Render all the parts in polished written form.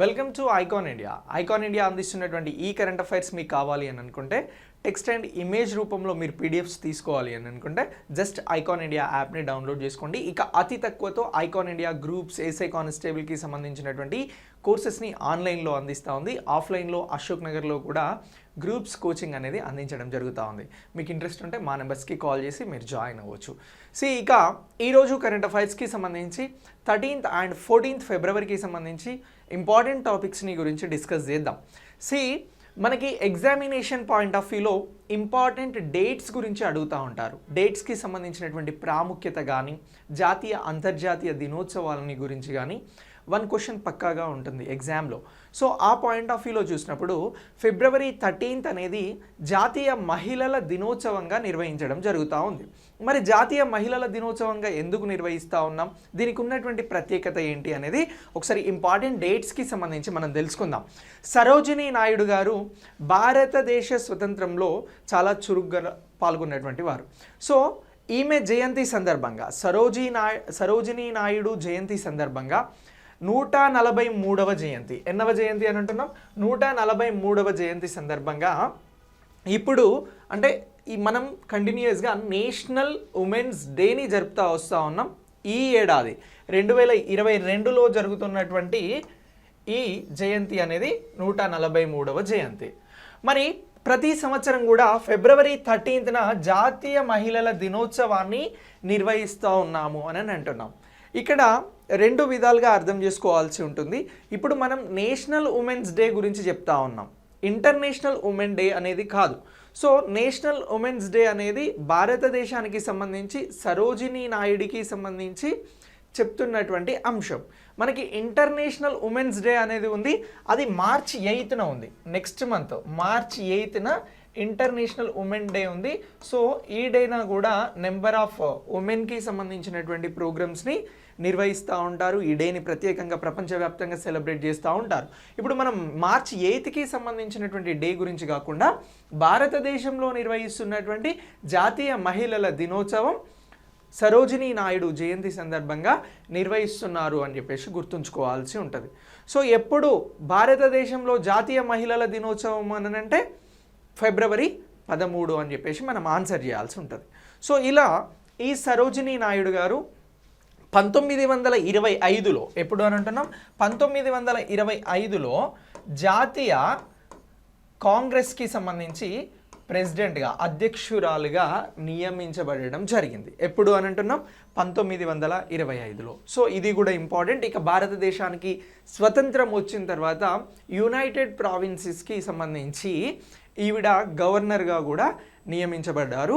Welcome to icon India. Icon India అందిస్తున్నటువంటి ఈ current affairs మీకు కావాలి అని అనుకుంటే, టెక్స్ట్ అండ్ ఇమేజ్ రూపంలో మీరు పీడిఎఫ్స్ తీసుకోవాలి అని అనుకుంటే జస్ట్ ఐకాన్ ఇండియా యాప్ని డౌన్లోడ్ చేసుకోండి. ఇక అతి తక్కువతో ఐకాన్ ఇండియా గ్రూప్స్, ఎస్ఐ కానిస్టేబుల్కి సంబంధించినటువంటి కోర్సెస్ని ఆన్లైన్లో అందిస్తూ ఉంది. ఆఫ్లైన్లో అశోక్ నగర్లో కూడా గ్రూప్స్ కోచింగ్ అనేది అందించడం జరుగుతూ ఉంది. మీకు ఇంట్రెస్ట్ ఉంటే మా నెంబర్స్కి కాల్ చేసి మీరు జాయిన్ అవ్వచ్చు. ఇక ఈరోజు కరెంట్ అఫైర్స్కి సంబంధించి 13th and 14th ఫిబ్రవరికి సంబంధించి ఇంపార్టెంట్ టాపిక్స్ని గురించి డిస్కస్ చేద్దాం. మనకి ఎగ్జామినేషన్ పాయింట్ ఆఫ్ వ్యూలో ఇంపార్టెంట్ డేట్స్ గురించి అడుగుతూ ఉంటారు. డేట్స్కి సంబంధించినటువంటి ప్రాముఖ్యత కానీ, జాతీయ అంతర్జాతీయ దినోత్సవాలని గురించి కానీ 1 క్వశ్చన్ పక్కాగా ఉంటుంది ఎగ్జామ్లో. ఆ పాయింట్ ఆఫ్ వ్యూలో చూసినప్పుడు ఫిబ్రవరి 13th అనేది జాతీయ మహిళల దినోత్సవంగా నిర్వహించడం జరుగుతూ ఉంది. మరి జాతీయ మహిళల దినోత్సవంగా ఎందుకు నిర్వహిస్తూ ఉన్నాం, దీనికి ఉన్నటువంటి ప్రత్యేకత ఏంటి అనేది ఒకసారి ఇంపార్టెంట్ డేట్స్కి సంబంధించి మనం తెలుసుకుందాం. సరోజినీ నాయుడు గారు భారతదేశ స్వతంత్రంలో చాలా చురుగ్గా పాల్గొన్నటువంటి వారు. ఈమె జయంతి సందర్భంగా సరోజినీ నాయుడు జయంతి సందర్భంగా 143వ జయంతి, ఎన్నవ జయంతి అని అంటున్నాం, 143వ జయంతి సందర్భంగా ఇప్పుడు అంటే మనం కంటిన్యూస్గా నేషనల్ ఉమెన్స్ డేని జరుపుతూ వస్తూ ఉన్నాం. ఈ ఏడాది 2022లో జరుగుతున్నటువంటి ఈ జయంతి అనేది 143వ జయంతి. మరి ప్రతి సంవత్సరం కూడా ఫిబ్రవరి 13th జాతీయ మహిళల దినోత్సవాన్ని నిర్వహిస్తూ ఉన్నాము అని అంటున్నాం. ఇక్కడ 2 విధాలుగా అర్థం చేసుకోవాల్సి ఉంటుంది. ఇప్పుడు మనం నేషనల్ ఉమెన్స్ డే గురించి చెప్తా ఉన్నాం, ఇంటర్నేషనల్ ఉమెన్ డే అనేది కాదు. నేషనల్ ఉమెన్స్ డే అనేది భారతదేశానికి సంబంధించి సరోజినీ నాయుడికి సంబంధించి చెప్తున్నటువంటి అంశం. మనకి ఇంటర్నేషనల్ ఉమెన్స్ డే అనేది ఉంది, అది March 8th ఉంది. Next month March 8th international women day ఉంది. ఈ డేనా కూడా నెంబర్ ఆఫ్ ఉమెన్కి సంబంధించినటువంటి ప్రోగ్రామ్స్ని నిర్వహిస్తూ ఉంటారు. ఈ డేని ప్రత్యేకంగా ప్రపంచవ్యాప్తంగా సెలబ్రేట్ చేస్తూ ఉంటారు. ఇప్పుడు మనం March 8th సంబంధించినటువంటి డే గురించి కాకుండా భారతదేశంలో నిర్వహిస్తున్నటువంటి జాతీయ మహిళల దినోత్సవం సరోజినీ నాయుడు జయంతి సందర్భంగా నిర్వహిస్తున్నారు అని చెప్పేసి గుర్తుంచుకోవాల్సి ఉంటుంది. ఎప్పుడు భారతదేశంలో జాతీయ మహిళల దినోత్సవం అని అంటే ఫిబ్రవరి 13 అని చెప్పేసి మనం ఆన్సర్ చేయాల్సి ఉంటుంది. ఇలా ఈ సరోజినీ నాయుడు గారు 1925లో ఎప్పుడు అని అంటున్నాం, 1925లో జాతీయ కాంగ్రెస్కి సంబంధించి ప్రెసిడెంట్గా, అధ్యక్షురాలుగా నియమించబడడం జరిగింది. ఎప్పుడు అని అంటున్నాం, 1925లో. ఇది కూడా ఇంపార్టెంట్. ఇక భారతదేశానికి స్వతంత్రం వచ్చిన తర్వాత యునైటెడ్ ప్రావిన్సెస్కి సంబంధించి ఈవిడ గవర్నర్గా కూడా నియమించబడ్డారు.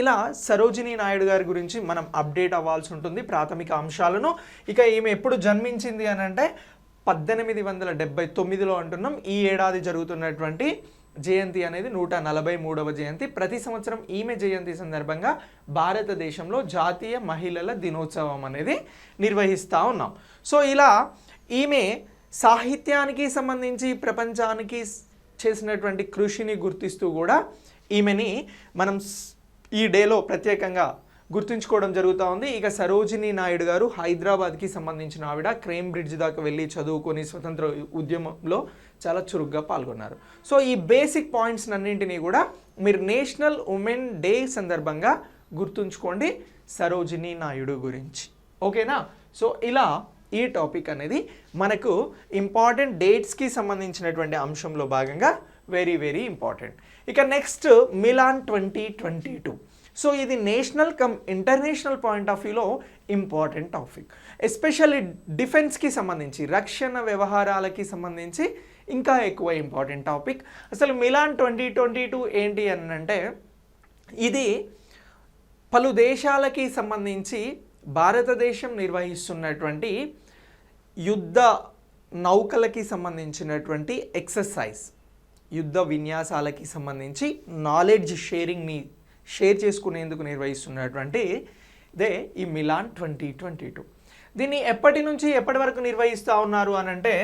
ఇలా సరోజినీ నాయుడు గారి గురించి మనం అప్డేట్ అవ్వాల్సి ఉంటుంది ప్రాథమిక అంశాలను. ఇక ఈమె ఎప్పుడు జన్మించింది అని అంటే 1879లో అంటున్నాం. ఈ ఏడాది జరుగుతున్నటువంటి జయంతి అనేది 143వ జయంతి. ప్రతి సంవత్సరం ఈమె జయంతి సందర్భంగా భారతదేశంలో జాతీయ మహిళల దినోత్సవం అనేది నిర్వహిస్తూ ఉన్నాం. ఇలా ఈమె సాహిత్యానికి సంబంధించి ప్రపంచానికి చేసినటువంటి కృషిని గుర్తిస్తూ కూడా ఈమెని మనం ఈ డేలో ప్రత్యేకంగా గుర్తుంచుకోవడం జరుగుతూ ఉంది. ఇక సరోజినీ నాయుడు గారు హైదరాబాద్కి సంబంధించిన ఆవిడ, క్రేమ్ బ్రిడ్జ్ దాకా వెళ్ళి చదువుకొని స్వతంత్ర ఉద్యమంలో చాలా చురుగ్గా పాల్గొన్నారు. ఈ బేసిక్ పాయింట్స్ అన్నింటినీ కూడా మీరు నేషనల్ ఉమెన్ డే సందర్భంగా గుర్తుంచుకోండి సరోజినీ నాయుడు గురించి. ఓకేనా? ఇలా ఈ టాపిక్ అనేది మనకు ఇంపార్టెంట్ డేట్స్కి సంబంధించినటువంటి అంశంలో భాగంగా వెరీ వెరీ ఇంపార్టెంట్. ఇక నెక్స్ట్ మిలాన్ 2022. ఇది నేషనల్ ఇంటర్నేషనల్ పాయింట్ ఆఫ్ వ్యూలో ఇంపార్టెంట్ టాపిక్. ఎస్పెషల్లీ డిఫెన్స్కి సంబంధించి, రక్షణ వ్యవహారాలకి సంబంధించి ఇంకా ఎక్కువ ఇంపార్టెంట్ టాపిక్. అసలు మిలాన్ 2022 ఏంటి అని అంటే, ఇది పలు దేశాలకి సంబంధించి భారతదేశం నిర్వహిస్తున్నటువంటి యుద్ధ నౌకలకి సంబంధించినటువంటి ఎక్సర్సైజ్, యుద్ధ విన్యాసాలకి సంబంధించి నాలెడ్జ్ షేరింగ్ని షేర్ చేసుకునేందుకు నిర్వహిస్తున్నటువంటి ఇదే ఈ మిలాన్ 2022. దీన్ని ఎప్పటి నుంచి ఎప్పటి వరకు నిర్వహిస్తూ ఉన్నారు అని అంటే,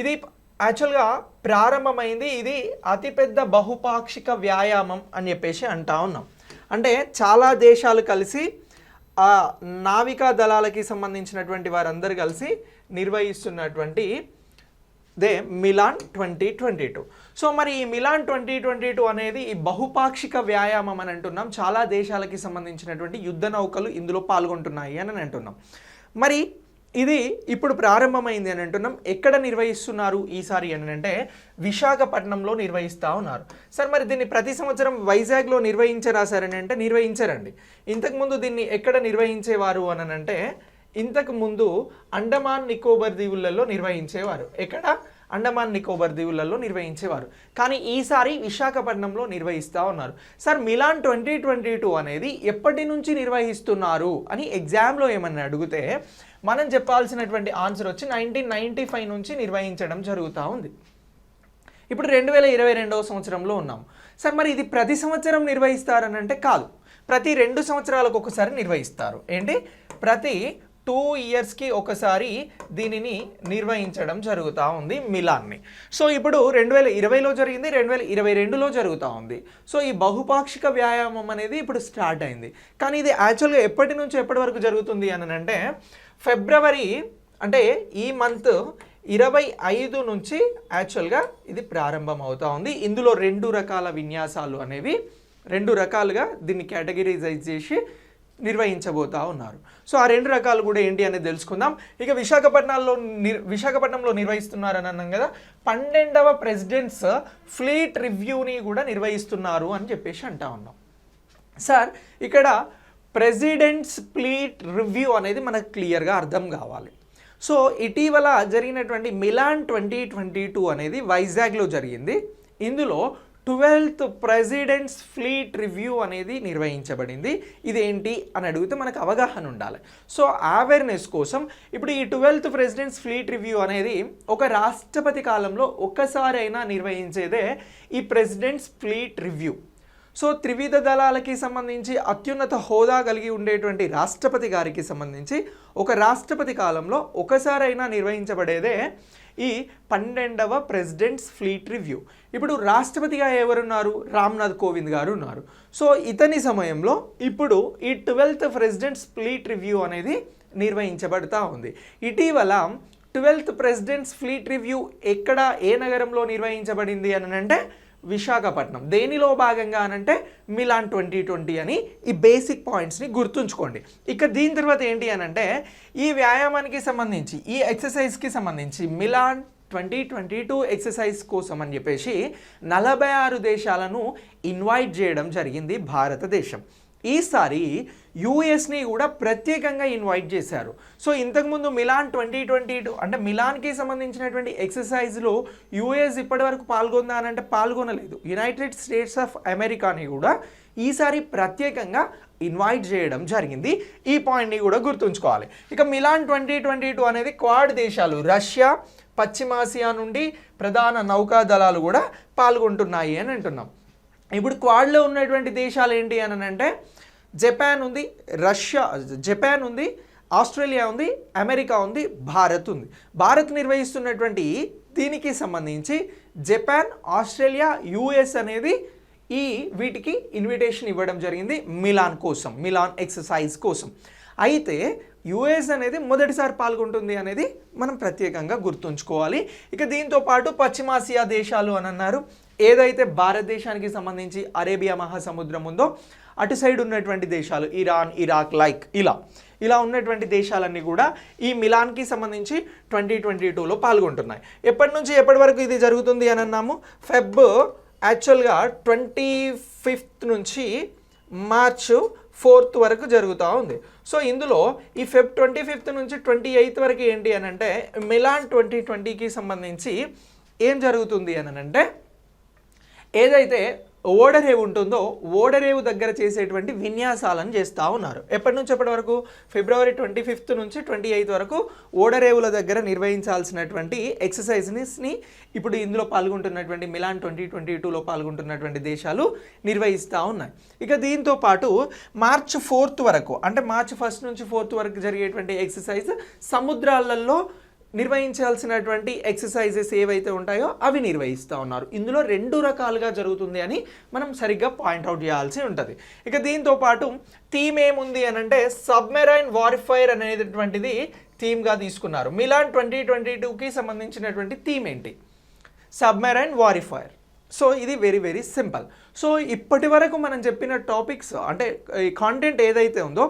ఇది యాక్చువల్గా ప్రారంభమైంది, ఇది అతిపెద్ద బహుపాక్షిక వ్యాయామం అని చెప్పేసి అంటా ఉన్నాం. అంటే చాలా దేశాలు కలిసి ఆ నావికా దళాలకి సంబంధించినటువంటి వారందరూ కలిసి నిర్వహిస్తున్నటువంటి దే మిలాన్ 2022. సో మరి ఈ మిలాన్ 2022 అనేది ఈ బహుపాక్షిక వ్యాయామం అని అంటున్నాం. చాలా దేశాలకి సంబంధించినటువంటి యుద్ధ నౌకలు ఇందులో పాల్గొంటున్నాయి అని అంటున్నాం. మరి ఇది ఇప్పుడు ప్రారంభమైంది అని అంటున్నాం. ఎక్కడ నిర్వహిస్తున్నారు ఈసారి అని అంటే విశాఖపట్నంలో నిర్వహిస్తూ ఉన్నారు. సార్ మరి దీన్ని ప్రతి సంవత్సరం వైజాగ్లో నిర్వహించరా సార్ అని అంటే నిర్వహించరండి. ఇంతకుముందు దీన్ని ఎక్కడ నిర్వహించేవారు అని అంటే ఇంతకు ముందు అండమాన్ నికోబార్ దీవులలో నిర్వహించేవారు. ఎక్కడ? అండమాన్ నికోబార్ దీవులలో నిర్వహించేవారు. కానీ ఈసారి విశాఖపట్నంలో నిర్వహిస్తూ ఉన్నారు. సార్ మిలాన్ 2022 అనేది ఎప్పటి నుంచి నిర్వహిస్తున్నారు అని ఎగ్జామ్లో ఏమన్నా అడిగితే మనం చెప్పాల్సినటువంటి ఆన్సర్ వచ్చి 1995 నుంచి నిర్వహించడం జరుగుతూ ఉంది. ఇప్పుడు 2022వ సంవత్సరంలో ఉన్నాం. సార్ మరి ఇది ప్రతి సంవత్సరం నిర్వహిస్తారని అంటే కాదు, ప్రతి 2 సంవత్సరాలకు ఒకసారి నిర్వహిస్తారు. ఏంటి? ప్రతి 2 ఇయర్స్కి ఒకసారి దీనిని నిర్వహించడం జరుగుతూ ఉంది మిలాన్ని. సో ఇప్పుడు 2020లో జరిగింది, 2022లో జరుగుతూ ఉంది. సో ఈ బహుపాక్షిక వ్యాయామం అనేది ఇప్పుడు స్టార్ట్ అయింది. కానీ ఇది యాక్చువల్గా ఎప్పటి నుంచి ఎప్పటి వరకు జరుగుతుంది అని అంటే ఫిబ్రవరి, అంటే ఈ మంత్ 25 నుంచి యాక్చువల్గా ఇది ప్రారంభం అవుతూ ఉంది. ఇందులో 2 రకాల విన్యాసాలు అనేవి 2 రకాలుగా దీన్ని కేటగిరైజ్ చేసి నిర్వహించబోతా ఉన్నారు. సో ఆ 2 రకాలు కూడా ఏంటి అనేది తెలుసుకుందాం. ఇక విశాఖపట్నంలో నిర్వహిస్తున్నారని అన్నాం కదా, 12వ ప్రెసిడెంట్స్ ఫ్లీట్ రివ్యూని కూడా నిర్వహిస్తున్నారు అని చెప్పేసి అంటా ఉన్నాం. సార్ ఇక్కడ ప్రెసిడెంట్స్ ఫ్లీట్ రివ్యూ అనేది మనకు క్లియర్గా అర్థం కావాలి. సో ఇటీవల జరిగినటువంటి మిలాన్ 2022 అనేది వైజాగ్లో జరిగింది. ఇందులో 12th ప్రెసిడెంట్స్ ఫ్లీట్ రివ్యూ అనేది నిర్వహించబడింది. ఇదేంటి అని అడిగితే మనకు అవగాహన ఉండాలి. సో అవేర్నెస్ కోసం ఇప్పుడు ఈ 12th ప్రెసిడెంట్స్ ఫ్లీట్ రివ్యూ అనేది ఒక రాష్ట్రపతి కాలంలో ఒక్కసారైనా నిర్వహించేదే ఈ ప్రెసిడెంట్స్ ఫ్లీట్ రివ్యూ. సో త్రివిధ దళాలకి సంబంధించి అత్యున్నత హోదా కలిగి ఉండేటువంటి రాష్ట్రపతి గారికి సంబంధించి ఒక రాష్ట్రపతి కాలంలో ఒకసారైనా నిర్వహించబడేదే ఈ 12వ ప్రెసిడెంట్స్ ఫ్లీట్ రివ్యూ. ఇప్పుడు రాష్ట్రపతిగా ఎవరున్నారు? రామ్నాథ్ కోవింద్ గారు ఉన్నారు. సో ఇతని సమయంలో ఇప్పుడు ఈ 12th ప్రెసిడెంట్స్ ఫ్లీట్ రివ్యూ అనేది నిర్వహించబడుతూ ఉంది. ఇటీవల 12th ప్రెసిడెంట్స్ ఫ్లీట్ రివ్యూ ఎక్కడ, ఏ నగరంలో నిర్వహించబడింది అని అంటే విశాఖపట్నం. దేనిలో భాగంగా అనంటే మిలాన్ 2020 అని ఈ బేసిక్ పాయింట్స్ని గుర్తుంచుకోండి. ఇక దీని తర్వాత ఏంటి అనంటే ఈ వ్యాయామానికి సంబంధించి, ఈ ఎక్సర్సైజ్కి సంబంధించి మిలాన్ 2022 ఎక్సర్సైజ్ కోసం అని చెప్పేసి 46 దేశాలను ఇన్వైట్ చేయడం జరిగింది భారతదేశం. ఈసారి యూఎస్ని కూడా ప్రత్యేకంగా ఇన్వైట్ చేశారు. సో ఇంతకుముందు మిలాన్ 2022 అంటే మిలాన్కి సంబంధించినటువంటి ఎక్సర్సైజ్లో యూఎస్ ఇప్పటివరకు పాల్గొందా అని అంటే పాల్గొనలేదు. యునైటెడ్ స్టేట్స్ ఆఫ్ అమెరికాని కూడా ఈసారి ప్రత్యేకంగా ఇన్వైట్ చేయడం జరిగింది. ఈ పాయింట్ని కూడా గుర్తుంచుకోవాలి. ఇక మిలాన్ 2022 అనేది క్వాడ్ దేశాలు, రష్యా, పశ్చిమాసియా నుండి ప్రధాన నౌకా దళాలు కూడా పాల్గొంటున్నాయి అని అంటున్నాం. ఇప్పుడు క్వాడ్లో ఉన్నటువంటి దేశాలు ఏంటి అని అంటే జపాన్ ఉంది, జపాన్ ఉంది, ఆస్ట్రేలియా ఉంది, అమెరికా ఉంది, భారత్ ఉంది. భారత్ నిర్వహిస్తున్నటువంటి దీనికి సంబంధించి జపాన్, ఆస్ట్రేలియా, యుఎస్ అనేది వీటికి ఇన్విటేషన్ ఇవ్వడం జరిగింది మిలాన్ కోసం, మిలాన్ ఎక్సర్సైజ్ కోసం. అయితే యుఎస్ అనేది మొదటిసారి పాల్గొంటుంది అనేది మనం ప్రత్యేకంగా గుర్తుంచుకోవాలి. ఇక దీంతో పాటు పశ్చిమాసియా దేశాలు అని అన్నారు. ఏదైతే భారతదేశానికి సంబంధించి అరేబియా మహాసముద్రం ఉందో అటు సైడ్ ఉన్నటువంటి దేశాలు, ఇరాన్, ఇరాక్, ఇలా ఉన్నటువంటి దేశాలన్నీ కూడా ఈ మిలాన్కి సంబంధించి 2022లో పాల్గొంటున్నాయి. ఎప్పటి నుంచి ఎప్పటి వరకు ఇది జరుగుతుంది అని అన్నాము? యాక్చువల్గా 25th నుంచి మార్చ్ 4th వరకు జరుగుతూ ఉంది. సో ఇందులో ఈ 25th నుంచి 28th వరకు ఏంటి అని అంటే మిలాన్ 2020కి సంబంధించి ఏం జరుగుతుంది అని అంటే ఏదైతే ఓడరేవు ఉంటుందో ఓడరేవు దగ్గర చేసేటువంటి విన్యాసాలను చేస్తూ ఉన్నారు. ఎప్పటి నుంచి ఎప్పటి వరకు? ఫిబ్రవరి 25th నుంచి 28th వరకు ఓడరేవుల దగ్గర నిర్వహించాల్సినటువంటి ఎక్సర్సైజ్ని ఇప్పుడు ఇందులో పాల్గొంటున్నటువంటి మిలాన్ 2022లో పాల్గొంటున్నటువంటి దేశాలు నిర్వహిస్తూ ఉన్నాయి. ఇక దీంతో పాటు మార్చ్ 4th వరకు, అంటే మార్చ్ 1st నుంచి 4th వరకు జరిగేటువంటి ఎక్సర్సైజ్ సముద్రాలలో నిర్వహించాల్సినటువంటి ఎక్సర్సైజెస్ ఏవైతే ఉంటాయో అవి నిర్వహిస్తూ ఉన్నారు. ఇందులో 2 రకాలుగా జరుగుతుంది అని మనం సరిగ్గా పాయింట్అవుట్ చేయాల్సి ఉంటుంది. ఇక దీంతో పాటు థీమ్ ఏముంది అని అంటే సబ్మెరైన్ వార్ఫైర్ అనేటువంటిది థీమ్గా తీసుకున్నారు. మిలాన్ 2022కి సంబంధించినటువంటి థీమ్ ఏంటి? సబ్మెరైన్ వారిఫైర్. సో ఇది వెరీ వెరీ సింపుల్. సో ఇప్పటి వరకు మనం చెప్పిన టాపిక్స్ అంటే ఈ కాంటెంట్ ఏదైతే ఉందో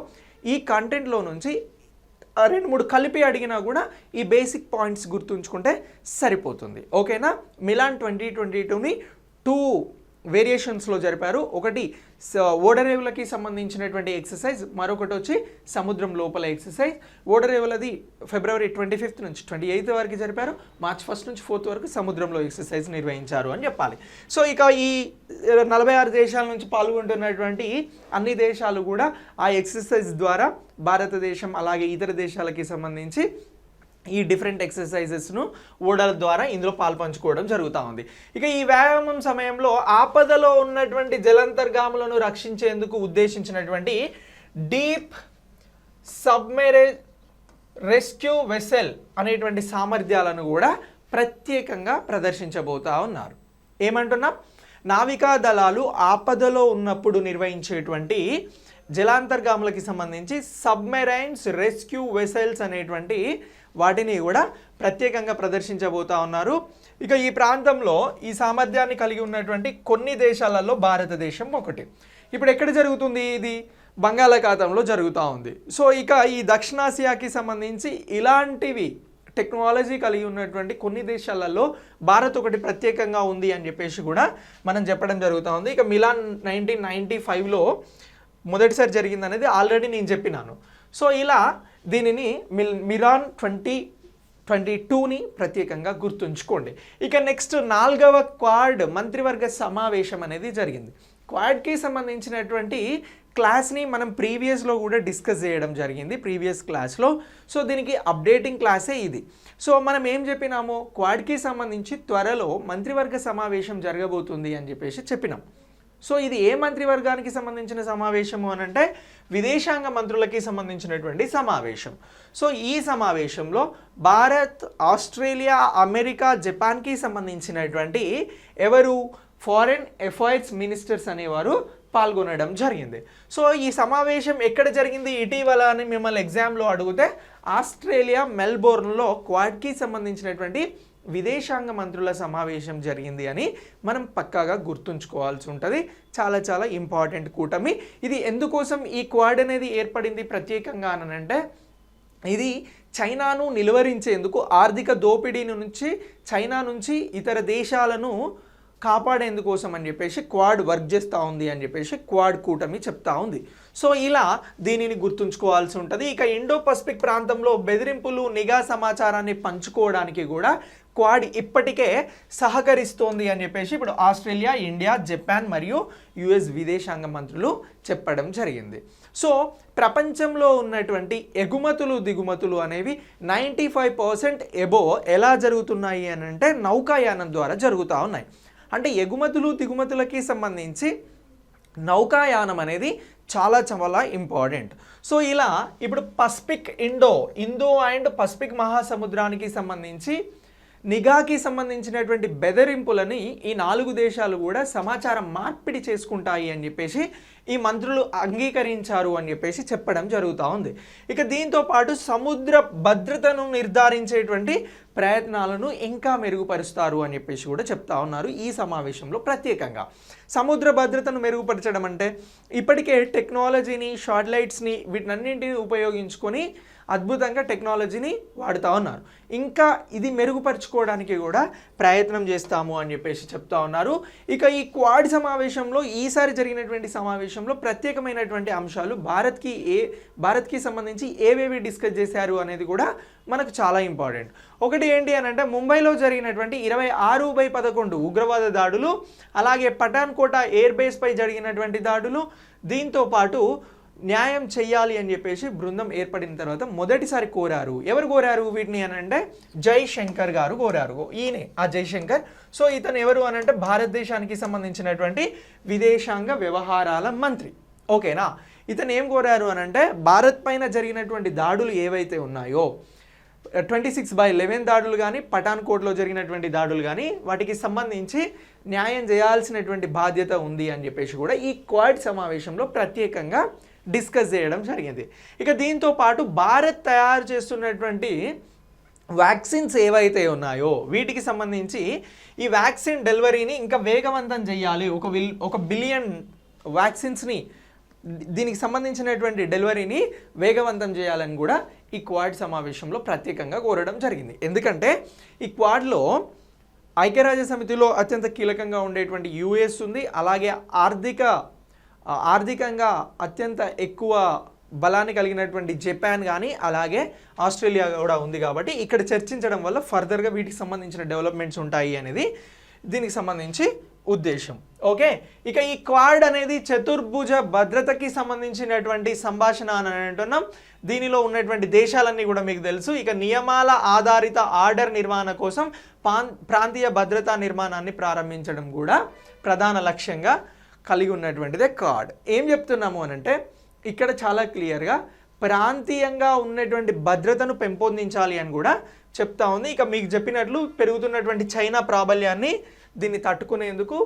ఈ కంటెంట్లో నుంచి 2-3 కలిపి అడిగినా కూడా ఈ బేసిక్ పాయింట్స్ గుర్తుంచుకుంటే సరిపోతుంది. ఓకేనా? మిలాన్ 2022ని 2 వేరియేషన్స్లో జరిపారు. ఒకటి ఓడరేవులకి సంబంధించినటువంటి ఎక్సర్సైజ్, మరొకటి వచ్చి సముద్రం లోపల ఎక్సర్సైజ్. ఓడరేవులది ఫిబ్రవరి 25 నుంచి 28 వరకు జరిపారు. మార్చ్ 1 నుంచి 4 వరకు సముద్రంలో ఎక్సర్సైజ్ నిర్వహించారు అని చెప్పాలి. సో ఇక ఈ 46 దేశాల నుంచి పాల్గొంటున్నటువంటి అన్ని దేశాలు కూడా ఆ ఎక్సర్సైజ్ ద్వారా భారతదేశం అలాగే ఇతర దేశాలకి సంబంధించి ఈ డిఫరెంట్ ఎక్సర్సైజెస్ను ఓడల ద్వారా ఇందులో పాల్పంచుకోవడం జరుగుతూ ఉంది. ఇక ఈ వ్యాయామం సమయంలో ఆపదలో ఉన్నటువంటి జలాంతర్గాములను రక్షించేందుకు ఉద్దేశించినటువంటి డీప్ సబ్మెరైన్ రెస్క్యూ వెసెల్ అనేటువంటి సామర్థ్యాలను కూడా ప్రత్యేకంగా ప్రదర్శించబోతా ఉన్నారు. ఏమంటున్నాం? నావికా దళాలు ఆపదలో ఉన్నప్పుడు నిర్వహించేటువంటి జలాంతర్గాములకి సంబంధించి సబ్మెరైన్స్ రెస్క్యూ వెసెల్స్ అనేటువంటి వాటిని కూడా ప్రత్యేకంగా ప్రదర్శించబోతా ఉన్నారు. ఇక ఈ ప్రాంతంలో ఈ సామర్థ్యాన్ని కలిగి ఉన్నటువంటి కొన్ని దేశాలలో భారతదేశం ఒకటి. ఇప్పుడు ఎక్కడ జరుగుతుంది? ఇది బంగాళాఖాతంలో జరుగుతూ ఉంది. సో ఇక ఈ దక్షిణాసియాకి సంబంధించి ఇలాంటివి టెక్నాలజీ కలిగి ఉన్నటువంటి కొన్ని దేశాలలో భారత్ ఒకటి ప్రత్యేకంగా ఉంది అని చెప్పేసి కూడా మనం చెప్పడం జరుగుతూ ఉంది. ఇక మిలాన్ 1995లో మొదటిసారి జరిగింది అనేది ఆల్రెడీ నేను చెప్పినాను. సో ఇలా దీనిని మిలాన్ 2022ని ప్రత్యేకంగా గుర్తుంచుకోండి. ఇక నెక్స్ట్ 4వ క్వాడ్ మంత్రివర్గ సమావేశం అనేది జరిగింది. క్వాడ్కి సంబంధించినటువంటి క్లాస్ని మనం ప్రీవియస్లో కూడా డిస్కస్ చేయడం జరిగింది ప్రీవియస్ క్లాస్లో. సో దీనికి అప్డేటింగ్ క్లాసే ఇది. సో మనం ఏం చెప్పినాము? క్వాడ్కి సంబంధించి త్వరలో మంత్రివర్గ సమావేశం జరగబోతుంది అని చెప్పేసి చెప్పినాం. సో ఇది ఏ మంత్రివర్గానికి సంబంధించిన సమావేశము అని అంటే విదేశాంగ మంత్రులకి సంబంధించినటువంటి సమావేశం. సో ఈ సమావేశంలో భారత్, ఆస్ట్రేలియా, అమెరికా, జపాన్కి సంబంధించినటువంటి ఎవరు ఫారెన్ అఫైర్స్ మినిస్టర్స్ అనేవారు పాల్గొనడం జరిగింది. సో ఈ సమావేశం ఎక్కడ జరిగింది ఇటీవల అని మిమ్మల్ని ఎగ్జామ్లో అడిగితే ఆస్ట్రేలియా మెల్బోర్న్లో క్వాడ్కి సంబంధించినటువంటి విదేశాంగ మంత్రుల సమావేశం జరిగింది అని మనం పక్కాగా గుర్తుంచుకోవాల్సి ఉంటుంది. చాలా చాలా ఇంపార్టెంట్ కూటమి ఇది. ఎందుకోసం ఈ క్వాడ్ అనేది ఏర్పడింది ప్రత్యేకంగా అని అంటే ఇది చైనాను నిలువరించేందుకు, ఆర్థిక దోపిడీ నుంచి చైనా నుంచి ఇతర దేశాలను కాపాడేందుకోసం అని చెప్పేసి క్వాడ్ వర్క్ చేస్తూ ఉంది అని చెప్పేసి క్వాడ్ కూటమి చెప్తా ఉంది. సో ఇలా దీనిని గుర్తుంచుకోవాల్సి ఉంటుంది. ఇక ఇండో పసిఫిక్ ప్రాంతంలో బెదిరింపులు, నిఘా సమాచారాన్ని పంచుకోవడానికి కూడా క్వాడ్ ఇప్పటికే సహకరిస్తోంది అని చెప్పేసి ఇప్పుడు ఆస్ట్రేలియా, ఇండియా, జపాన్ మరియు యుఎస్ విదేశాంగ మంత్రులు చెప్పడం జరిగింది. సో ప్రపంచంలో ఉన్నటువంటి ఎగుమతులు దిగుమతులు అనేవి 95% ఎబో ఎలా జరుగుతున్నాయి అని అంటే నౌకాయానం ద్వారా జరుగుతూ ఉన్నాయి. అంటే ఎగుమతులు దిగుమతులకి సంబంధించి నౌకాయానం అనేది చాలా చాలా ఇంపార్టెంట్. సో ఇలా ఇప్పుడు పసిఫిక్ ఇండో అండ్ పసిఫిక్ మహాసముద్రానికి సంబంధించి నిఘాకి సంబంధించినటువంటి బెదిరింపులని ఈ 4 దేశాలు కూడా సమాచారం మార్పిడి చేసుకుంటాయి అని చెప్పేసి ఈ మంత్రులు అంగీకరించారు అని చెప్పేసి చెప్పడం జరుగుతూ ఉంది. ఇక దీంతో పాటు సముద్ర భద్రతను నిర్ధారించేటువంటి ప్రయత్నాలను ఇంకా మెరుగుపరుస్తారు అని చెప్పేసి కూడా చెప్తా ఉన్నారు ఈ సమావేశంలో ప్రత్యేకంగా. సముద్ర భద్రతను మెరుగుపరచడం అంటే ఇప్పటికే టెక్నాలజీని, శాటిలైట్స్ని వీటినన్నింటినీ ఉపయోగించుకొని అద్భుతంగా టెక్నాలజీని వాడుతూ ఉన్నారు. ఇంకా ఇది మెరుగుపరుచుకోవడానికి కూడా ప్రయత్నం చేస్తాము అని చెప్పేసి చెప్తా ఉన్నారు. ఇక ఈ క్వాడ్ సమావేశంలో ఈసారి జరిగినటువంటి సమావేశంలో ప్రత్యేకమైనటువంటి అంశాలు భారత్కి సంబంధించి ఏవేవి డిస్కస్ చేశారు అనేది కూడా మనకు చాలా ఇంపార్టెంట్. ఒకటి ఏంటి అని అంటే ముంబైలో జరిగినటువంటి 26/11 ఉగ్రవాద దాడులు, అలాగే పఠాన్కోట ఎయిర్ బేస్పై జరిగినటువంటి దాడులు, దీంతో పాటు న్యాయం చెయ్యాలి అని చెప్పేసి బృందం ఏర్పడిన తర్వాత మొదటిసారి కోరారు. ఎవరు కోరారు వీటిని అని అంటే జైశంకర్ గారు కోరారు. ఈయనే ఆ జైశంకర్. సో ఇతను ఎవరు అని అంటే భారతదేశానికి సంబంధించినటువంటి విదేశాంగ వ్యవహారాల మంత్రి. ఓకేనా? ఇతను ఏం కోరారు అని అంటే భారత్ పైన జరిగినటువంటి దాడులు ఏవైతే ఉన్నాయో 26/11 దాడులు కానీ, పఠాన్కోట్లో జరిగినటువంటి దాడులు కానీ, వాటికి సంబంధించి న్యాయం చేయాల్సినటువంటి బాధ్యత ఉంది అని చెప్పేసి కూడా ఈ క్వాడ్ సమావేశంలో ప్రత్యేకంగా డిస్కస్ చేయడం జరిగింది. ఇక దీంతో పాటు భారత్ తయారు చేస్తున్నటువంటి వ్యాక్సిన్స్ ఏవైతే ఉన్నాయో వీటికి సంబంధించి ఈ వ్యాక్సిన్ డెలివరీని ఇంకా వేగవంతం చేయాలి, ఒక బిలియన్ వ్యాక్సిన్స్ని దీనికి సంబంధించినటువంటి డెలివరీని వేగవంతం చేయాలని కూడా ఈ క్వాడ్ సమావేశంలో ప్రత్యేకంగా కోరడం జరిగింది. ఎందుకంటే ఈ క్వాడ్లో ఐక్యరాజ్య సమితిలో అత్యంత కీలకంగా ఉండేటువంటి యుఎస్ ఉంది, అలాగే ఆర్థికంగా అత్యంత ఎక్కువ బలాన్ని కలిగినటువంటి జపాన్ కానీ అలాగే ఆస్ట్రేలియా కూడా ఉంది. కాబట్టి ఇక్కడ చర్చించడం వల్ల ఫర్దర్గా వీటికి సంబంధించిన డెవలప్మెంట్స్ ఉంటాయి అనేది దీనికి సంబంధించి ఉద్దేశం. ఓకే, ఇక ఈ క్వాడ్ అనేది చతుర్భుజ భద్రతకి సంబంధించినటువంటి సంభాషణ అని అంటున్నాం. దీనిలో ఉన్నటువంటి దేశాలన్నీ కూడా మీకు తెలుసు. ఇక నియమాల ఆధారిత ఆర్డర్ నిర్వహణ కోసం ప్రాంతీయ భద్రతా నిర్మాణాన్ని ప్రారంభించడం కూడా ప్రధాన లక్ష్యంగా కలిగి ఉన్నటువంటిదే క్వాడ్. ఏం చెప్తున్నాము అనంటే ఇక్కడ చాలా క్లియర్గా ప్రాంతీయంగా ఉన్నటువంటి భద్రతను పెంపొందించాలి అని కూడా చెప్తా ఉంది. ఇక మీకు చెప్పినట్లు పెరుగుతున్నటువంటి చైనా ప్రాబల్యాన్ని దీన్ని తట్టుకునేందుకు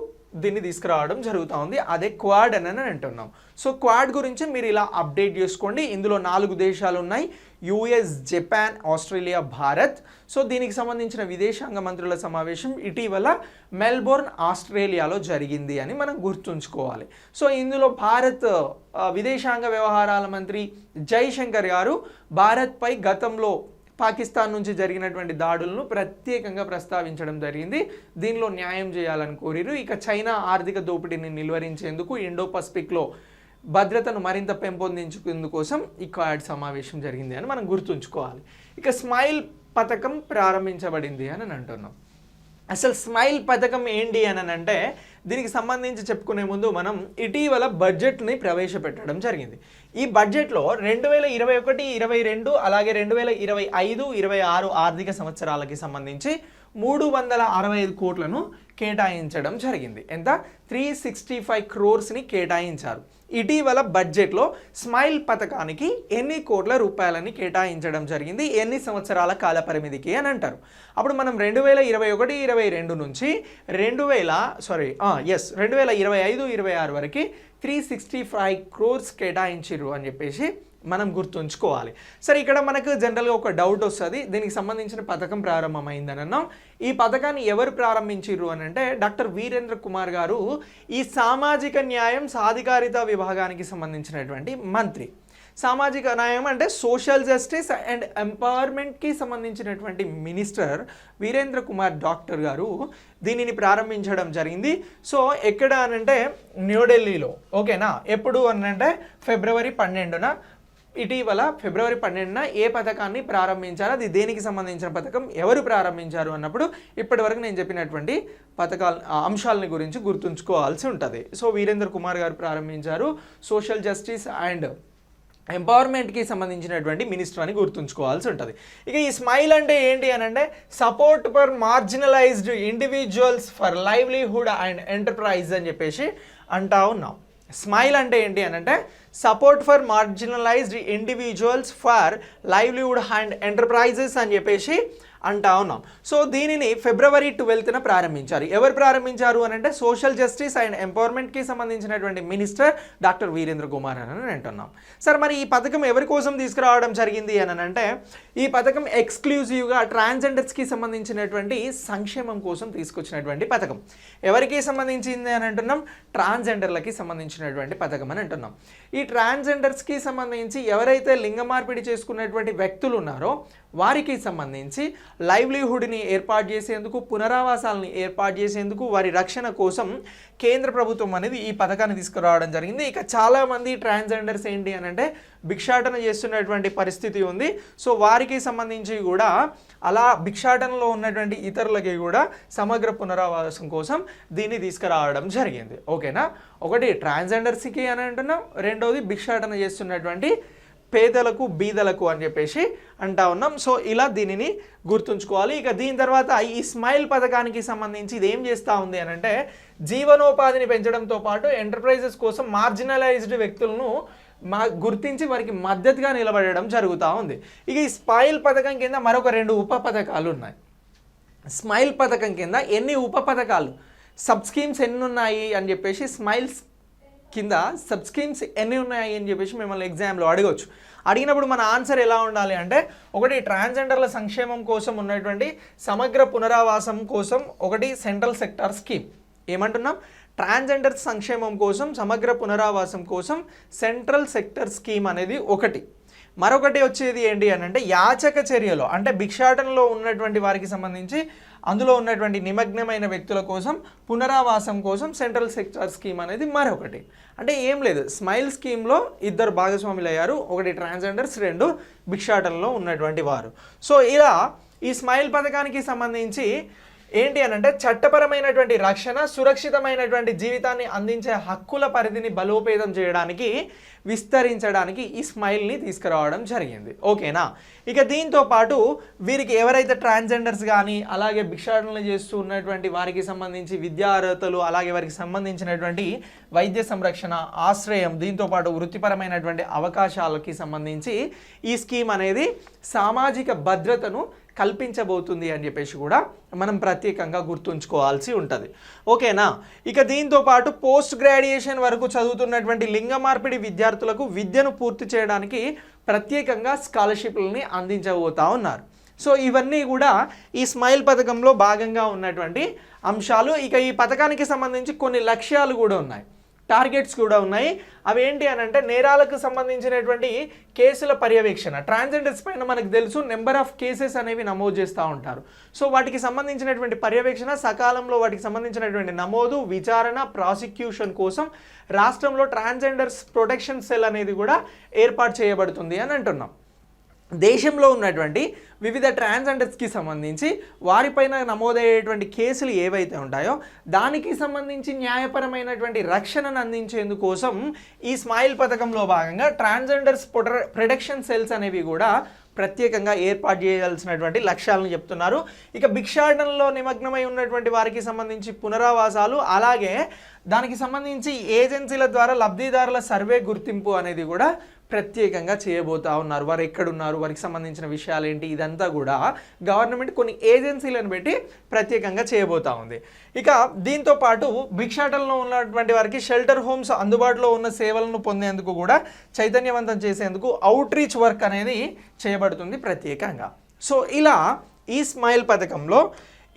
దీన్ని తీసుకురావడం జరుగుతూ ఉంది. అదే క్వాడ్ అని అంటున్నాం. సో క్వాడ్ గురించి మీరు ఇలా అప్డేట్ చేసుకోండి. ఇందులో 4 దేశాలు ఉన్నాయి, US, Japan, Australia, Bharat. So దీనికి సంబంధించిన విదేశాంగ మంత్రుల సమావేశం ఇటీవల మెల్బోర్న్, ఆస్ట్రేలియాలో జరిగింది అని మనం గుర్తుంచుకోవాలి. సో ఇందులో భారత్ విదేశాంగ వ్యవహారాల మంత్రి జైశంకర్ గారు భారత్పై గతంలో పాకిస్తాన్ నుంచి జరిగినటువంటి దాడులను ప్రత్యేకంగా ప్రస్తావించడం జరిగింది. దీనిలో న్యాయం చేయాలని కోరిరు. ఇక చైనా ఆర్థిక దోపిడీని నిలువరించేందుకు ఇండో పసిఫిక్లో భద్రతను మరింత పెంపొందించుకుందుకోసం ఈ క్వాడ్ సమావేశం జరిగింది అని మనం గుర్తుంచుకోవాలి. ఇక స్మైల్ పథకం ప్రారంభించబడింది అని అంటున్నాం. అసలు స్మైల్ పథకం ఏంటి అని అంటే దీనికి సంబంధించి చెప్పుకునే ముందు మనం ఇటీవల బడ్జెట్ని ప్రవేశపెట్టడం జరిగింది. ఈ బడ్జెట్లో 2021, 22 అలాగే 2025, 26 ఆర్థిక సంవత్సరాలకి సంబంధించి 365 కోట్లను కేటాయించడం జరిగింది. ఎంత? 365 క్రోర్స్ని కేటాయించారు. ఇటీవల బడ్జెట్లో స్మైల్ పథకానికి ఎన్ని కోట్ల రూపాయలని కేటాయించడం జరిగింది, ఎన్ని సంవత్సరాల కాల పరిమితికి అని అంటారు. అప్పుడు మనం 2021, 22 నుంచి 2025, 26 వరకు 365 క్రోర్స్ కేటాయించారు అని చెప్పేసి మనం గుర్తుంచుకోవాలి. సరే, ఇక్కడ మనకు జనరల్గా ఒక డౌట్ వస్తుంది. దీనికి సంబంధించిన పథకం ప్రారంభమైందని అన్నాం. ఈ పథకాన్ని ఎవరు ప్రారంభించారు అని అంటే డాక్టర్ వీరేంద్ర కుమార్ గారు ఈ సామాజిక న్యాయం సాధికారిత విభాగానికి సంబంధించినటువంటి మంత్రి. సామాజిక న్యాయం అంటే సోషల్ జస్టిస్ అండ్ ఎంపవర్మెంట్కి సంబంధించినటువంటి మినిస్టర్ వీరేంద్ర కుమార్ డాక్టర్ గారు దీనిని ప్రారంభించడం జరిగింది. సో ఎక్కడ అనంటే న్యూఢిల్లీలో. ఓకేనా? ఎప్పుడు అనంటే ఫిబ్రవరి 12న ఇటీవల ఫిబ్రవరి 12న ఏ పథకాన్ని ప్రారంభించారు, అది దేనికి సంబంధించిన పథకం, ఎవరు ప్రారంభించారు అన్నప్పుడు ఇప్పటి వరకు నేను చెప్పినటువంటి అంశాలని గురించి గుర్తుంచుకోవాల్సి ఉంటుంది. సో వీరేంద్ర కుమార్ గారు ప్రారంభించారు. సోషల్ జస్టిస్ అండ్ ఎంపవర్మెంట్కి సంబంధించినటువంటి మినిస్టర్ అని గుర్తుంచుకోవాల్సి ఉంటుంది. ఇక ఈ స్మైల్ అంటే ఏంటి అని అంటే support for marginalised individuals for livelihood and enterprise అని చెప్పేసి అంటా ఉన్నాం. స్మైల్ అంటే ఏంటి అని అంటే support for marginalised individuals for livelihood and enterprises అని చెప్పేసి అంటా ఉన్నాం. సో దీనిని ఫిబ్రవరి 12న ప్రారంభించారు. ఎవరు ప్రారంభించారు అని అంటే సోషల్ జస్టిస్ అండ్ ఎంపవర్మెంట్కి సంబంధించినటువంటి మినిస్టర్ డాక్టర్ వీరేంద్ర కుమార్ అని అంటున్నాం. సార్, మరి ఈ పథకం ఎవరి కోసం తీసుకురావడం జరిగింది అని అంటే ఈ పథకం ఎక్స్క్లూజివ్గా ట్రాన్స్జెండర్స్కి సంబంధించినటువంటి సంక్షేమం కోసం తీసుకొచ్చినటువంటి పథకం. ఎవరికి సంబంధించింది అని అంటున్నాం? ట్రాన్స్జెండర్లకి సంబంధించినటువంటి పథకం అని అంటున్నాం. ఈ ట్రాన్స్జెండర్స్కి సంబంధించి ఎవరైతే లింగ మార్పిడి చేసుకున్నటువంటి వ్యక్తులు ఉన్నారో వారికి సంబంధించి లైవ్లీహుడ్ని ఏర్పాటు చేసేందుకు, పునరావాసాలని ఏర్పాటు చేసేందుకు, వారి రక్షణ కోసం కేంద్ర ప్రభుత్వం అనేది ఈ పథకాన్ని తీసుకురావడం జరిగింది. ఇక చాలామంది ట్రాన్స్జెండర్స్ ఏంటి అని అంటే భిక్షాటన చేస్తున్నటువంటి పరిస్థితి ఉంది. సో వారికి సంబంధించి కూడా అలా భిక్షాటనలో ఉన్నటువంటి ఇతరులకి కూడా సమగ్ర పునరావాసం కోసం దీన్ని తీసుకురావడం జరిగింది. ఓకేనా? ఒకటి ట్రాన్స్జెండర్స్కి అని అంటున్నాం, రెండోది భిక్షాటన చేస్తున్నటువంటి పేదలకు, బీదలకు అని చెప్పేసి అంటా ఉన్నాం. సో ఇలా దీనిని గుర్తుంచుకోవాలి. ఇక దీని తర్వాత ఈ స్మైల్ పథకానికి సంబంధించి ఇది ఏం చేస్తూ ఉంది అని అంటే జీవనోపాధిని పెంచడంతో పాటు ఎంటర్ప్రైజెస్ కోసం మార్జినలైజ్డ్ వ్యక్తులను గుర్తించి వారికి మద్దతుగా నిలబడడం జరుగుతూ ఉంది. ఇక ఈ స్మైల్ పథకం కింద మరొక 2 ఉప పథకాలు ఉన్నాయి. స్మైల్ పథకం కింద ఎన్ని ఉప పథకాలు, సబ్ స్కీమ్స్ ఎన్ని ఉన్నాయి అని చెప్పేసి స్మైల్స్ కింద సబ్ స్కీమ్స్ ఎన్ని ఉన్నాయి అని చెప్పేసి మిమ్మల్ని ఎగ్జామ్లో అడగవచ్చు. అడిగినప్పుడు మన ఆన్సర్ ఎలా ఉండాలి అంటే, ఒకటి ట్రాన్స్జెండర్ల సంక్షేమం కోసం ఉన్నటువంటి సమగ్ర పునరావాసం కోసం ఒకటి సెంట్రల్ సెక్టార్ స్కీమ్. ఏమంటున్నాం? ట్రాన్స్జెండర్ సంక్షేమం కోసం సమగ్ర పునరావాసం కోసం సెంట్రల్ సెక్టర్ స్కీమ్ అనేది ఒకటి. మరొకటి వచ్చేది ఏంటి అని అంటే, యాచక చర్యలో అంటే భిక్షాటనలో ఉన్నటువంటి వారికి సంబంధించి అందులో ఉన్నటువంటి నిమగ్నమైన వ్యక్తుల కోసం పునరావాసం కోసం సెంట్రల్ సెక్టార్ స్కీమ్ అనేది మరొకటి. అంటే ఏం లేదు, స్మైల్ స్కీమ్లో 2 భాగస్వాములు అయ్యారు, ఒకటి ట్రాన్స్జెండర్స్, 2 భిక్షాటనలో ఉన్నటువంటి వారు. సో ఇలా ఈ స్మైల్ పథకానికి సంబంధించి ఏంటి అని అంటే, చట్టపరమైనటువంటి రక్షణ, సురక్షితమైనటువంటి జీవితాన్ని అందించే హక్కుల పరిధిని బలోపేతం చేయడానికి, విస్తరించడానికి ఈ స్మైల్ని తీసుకురావడం జరిగింది. ఓకేనా? ఇక దీంతో పాటు వీరికి ఎవరైతే ట్రాన్స్జెండర్స్ కానీ అలాగే భిక్షాటనలు చేస్తూ ఉన్నటువంటి వారికి సంబంధించి విద్యా అర్హతలు, అలాగే వారికి సంబంధించినటువంటి వైద్య సంరక్షణ, ఆశ్రయం, దీంతో పాటు వృత్తిపరమైనటువంటి అవకాశాలకి సంబంధించి ఈ స్కీమ్ అనేది సామాజిక భద్రతను కల్పించబోతుంది అని చెప్పేసి కూడా మనం ప్రత్యేకంగా గుర్తుంచుకోవాల్సి ఉంటుంది. ఓకేనా? ఇక దీంతో పాటు పోస్ట్ గ్రాడ్యుయేషన్ వరకు చదువుతున్నటువంటి లింగ మార్పిడి విద్యార్థులకు విద్యను పూర్తి చేయడానికి ప్రత్యేకంగా స్కాలర్షిప్లని అందించబోతా ఉన్నారు. సో ఇవన్నీ కూడా ఈ స్మైల్ పథకంలో భాగంగా ఉన్నటువంటి అంశాలు. ఇక ఈ పథకానికి సంబంధించి కొన్ని లక్ష్యాలు కూడా ఉన్నాయి, టార్గెట్స్ కూడా ఉన్నాయి. అవి ఏంటి అని అంటే, నేరాలకు సంబంధించినటువంటి కేసుల పర్యవేక్షణ. ట్రాన్స్జెండర్స్ పైన మనకు తెలుసు నెంబర్ ఆఫ్ కేసెస్ అనేవి నమోదు చేస్తూ ఉంటారు. సో వాటికి సంబంధించినటువంటి పర్యవేక్షణ, సకాలంలో వాటికి సంబంధించినటువంటి నమోదు, విచారణ, ప్రాసిక్యూషన్ కోసం రాష్ట్రంలో ట్రాన్స్జెండర్స్ ప్రొటెక్షన్ సెల్ అనేది కూడా ఏర్పాటు చేయబడుతుంది అని అంటున్నాం. దేశంలో ఉన్నటువంటి వివిధ ట్రాన్స్జెండర్స్కి సంబంధించి వారిపైన నమోదయ్యేటువంటి కేసులు ఏవైతే ఉంటాయో దానికి సంబంధించి న్యాయపరమైనటువంటి రక్షణను అందించేందుకోసం ఈ స్మైల్ పథకంలో భాగంగా ట్రాన్స్జెండర్స్ ప్రొటెక్షన్ సెల్స్ అనేవి కూడా ప్రత్యేకంగా ఏర్పాటు చేయాల్సినటువంటి లక్ష్యాలను చెప్తున్నారు. ఇక భిక్షాటనలో నిమగ్నమై ఉన్నటువంటి వారికి సంబంధించి పునరావాసాలు, అలాగే దానికి సంబంధించి ఏజెన్సీల ద్వారా లబ్ధిదారుల సర్వే గుర్తింపు అనేది కూడా ప్రత్యేకంగా చేయబోతా ఉన్నారు. వారు ఎక్కడున్నారు, వారికి సంబంధించిన విషయాలు ఏంటి, ఇదంతా కూడా గవర్నమెంట్ కొన్ని ఏజెన్సీలను పెట్టి ప్రత్యేకంగా చేయబోతా ఉంది. ఇక దీంతో పాటు భిక్షాటనలో ఉన్నటువంటి వారికి షెల్టర్ హోమ్స్ అందుబాటులో ఉన్న సేవలను పొందేందుకు కూడా చైతన్యవంతం చేసేందుకు అవుట్ రీచ్ వర్క్ అనేది చేయబడుతుంది ప్రత్యేకంగా. సో ఇలా ఈ స్మైల్ పథకంలో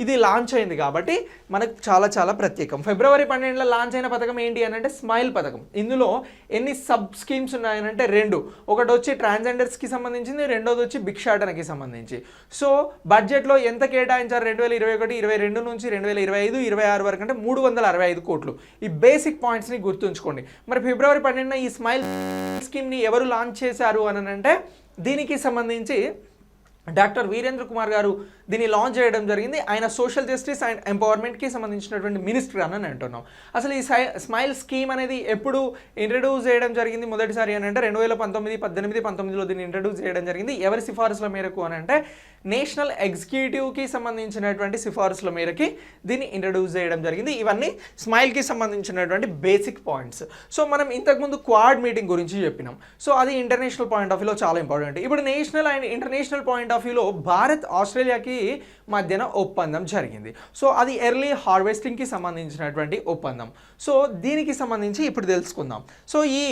ఇది లాంచ్ అయింది కాబట్టి మనకు చాలా ప్రత్యేకం. ఫిబ్రవరి 12 లాంచ్ అయిన పథకం ఏంటి అని అంటే స్మైల్ పథకం. ఇందులో ఎన్ని సబ్ స్కీమ్స్ ఉన్నాయనంటే 2. ఒకటి వచ్చి ట్రాన్స్జెండర్స్కి సంబంధించింది, రెండోది వచ్చి భిక్షాటనకి సంబంధించి. సో బడ్జెట్లో ఎంత కేటాయించారు 2021, 22 నుంచి 2025, 26 వరకు అంటే 365 కోట్లు. ఈ బేసిక్ పాయింట్స్ని గుర్తుంచుకోండి. మరి ఫిబ్రవరి 12 ఈ స్మైల్ స్కీమ్ని ఎవరు లాంచ్ చేశారు అని అంటే, దీనికి సంబంధించి డాక్టర్ వీరేంద్ర కుమార్ గారు దీన్ని లాంచ్ చేయడం జరిగింది. ఆయన సోషల్ జస్టిస్ అండ్ ఎంపవర్మెంట్కి సంబంధించినటువంటి మినిస్టర్ అని అంటున్నాం. అసలు ఈ స్మైల్ స్కీమ్ అనేది ఎప్పుడు ఇంట్రడ్యూస్ చేయడం జరిగింది మొదటిసారి అని అంటే 2019, 18, 19లో దీన్ని ఇంట్రడ్యూస్ చేయడం జరిగింది. ఎవరి సిఫారసుల మేరకు అని అంటే నేషనల్ ఎగ్జిక్యూటివ్కి సంబంధించినటువంటి సిఫారసుల మేరకి దీన్ని ఇంట్రడ్యూస్ చేయడం జరిగింది. ఇవన్నీ స్మైల్కి సంబంధించినటువంటి బేసిక్ పాయింట్స్. సో మనం ఇంతకుముందు క్వాడ్ మీటింగ్ గురించి చెప్పినాం. సో అది ఇంటర్నేషనల్ పాయింట్ ఆఫ్ వ్యూలో చాలా ఇంపార్టెంట్. ఇప్పుడు national and international point of వ్యూలో భారత్ ఆస్ట్రేలియాకి మధ్యన ఒప్పందం జరిగింది. సో అది ఎర్లీ హార్వెస్టింగ్కి సంబంధించినటువంటి ఒప్పందం. సో దీనికి సంబంధించి ఇప్పుడు తెలుసుకుందాం. సో ఈ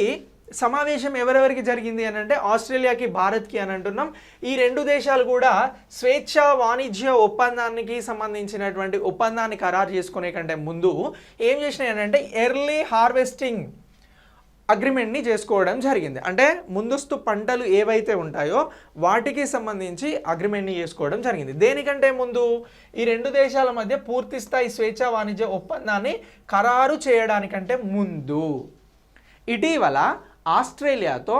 సమావేశం ఎవరెవరికి జరిగింది అని అంటే ఆస్ట్రేలియాకి, భారత్కి అని అంటున్నాం. ఈ 2 దేశాలు కూడా స్వేచ్ఛా వాణిజ్య ఒప్పందానికి సంబంధించినటువంటి ఒప్పందాన్ని ఖరారు చేసుకునే కంటే ముందు ఏం చేసినాయి అని అంటే ఎర్లీ హార్వెస్టింగ్ అగ్రిమెంట్ని చేసుకోవడం జరిగింది. అంటే ముందస్తు పంటలు ఏవైతే ఉంటాయో వాటికి సంబంధించి అగ్రిమెంట్ని చేసుకోవడం జరిగింది. దేనికంటే ముందు ఈ 2 దేశాల మధ్య పూర్తి స్థాయి స్వేచ్ఛా వాణిజ్య ఒప్పందాన్ని ఖరారు చేయడానికంటే ముందు ఇటీవల ఆస్ట్రేలియాతో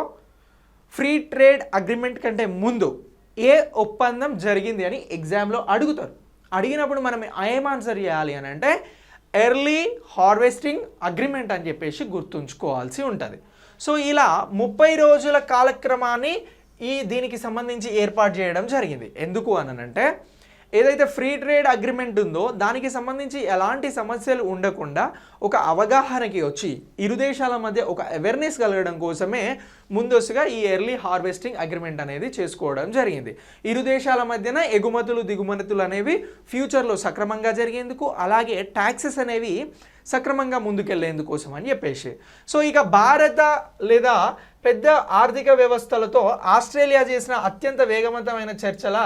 ఫ్రీ ట్రేడ్ అగ్రిమెంట్ కంటే ముందు ఏ ఒప్పందం జరిగింది అని ఎగ్జామ్లో అడుగుతారు. అడిగినప్పుడు మనం ఏం ఆన్సర్ చేయాలి అని అంటే ఎర్లీ హార్వెస్టింగ్ అగ్రిమెంట్ అని చెప్పేసి గుర్తుంచుకోవాల్సి ఉంటుంది. సో ఇలా 30 రోజుల కాలక్రమాన్ని దీనికి సంబంధించి ఏర్పాటు చేయడం జరిగింది. ఎందుకు అనంటే ఏదైతే ఫ్రీ ట్రేడ్ అగ్రిమెంట్ ఉందో దానికి సంబంధించి ఎలాంటి సమస్యలు ఉండకుండా ఒక అవగాహనకి వచ్చి ఇరు దేశాల మధ్య ఒక అవేర్నెస్ కలగడం కోసమే ముందస్తుగా ఈ ఎర్లీ హార్వెస్టింగ్ అగ్రిమెంట్ అనేది చేసుకోవడం జరిగింది. ఇరు దేశాల మధ్యన ఎగుమతులు దిగుమతులు అనేవి ఫ్యూచర్లో సక్రమంగా జరిగేందుకు, అలాగే ట్యాక్సెస్ అనేవి సక్రమంగా ముందుకెళ్లేందుకోసం అని చెప్పేసి. సో ఇక భారత లేదా పెద్ద ఆర్థిక వ్యవస్థలతో ఆస్ట్రేలియా చేసిన అత్యంత వేగవంతమైన చర్చల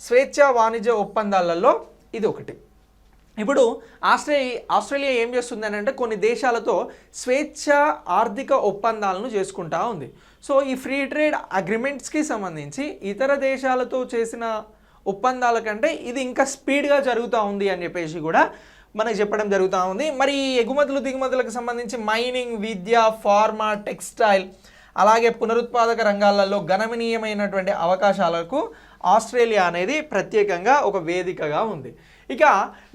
స్వేచ్ఛా వాణిజ్య ఒప్పందాలలో ఇది ఒకటి. ఇప్పుడు ఆస్ట్రేలియా ఏం చేస్తుంది అంటే కొన్ని దేశాలతో స్వేచ్ఛ ఆర్థిక ఒప్పందాలను చేసుకుంటా ఉంది. సో ఈ ఫ్రీ ట్రేడ్ అగ్రిమెంట్స్కి సంబంధించి ఇతర దేశాలతో చేసిన ఒప్పందాల కంటే ఇది ఇంకా స్పీడ్గా జరుగుతూ ఉంది అని చెప్పేసి కూడా మనకు చెప్పడం జరుగుతూ ఉంది. మరి ఎగుమతులు దిగుమతులకు సంబంధించి మైనింగ్, విద్య, ఫార్మా, టెక్స్టైల్, అలాగే పునరుత్పాదక రంగాలలో గణనీయమైనటువంటి అవకాశాలకు ఆస్ట్రేలియా అనేది ప్రత్యేకంగా ఒక వేదికగా ఉంది. ఇక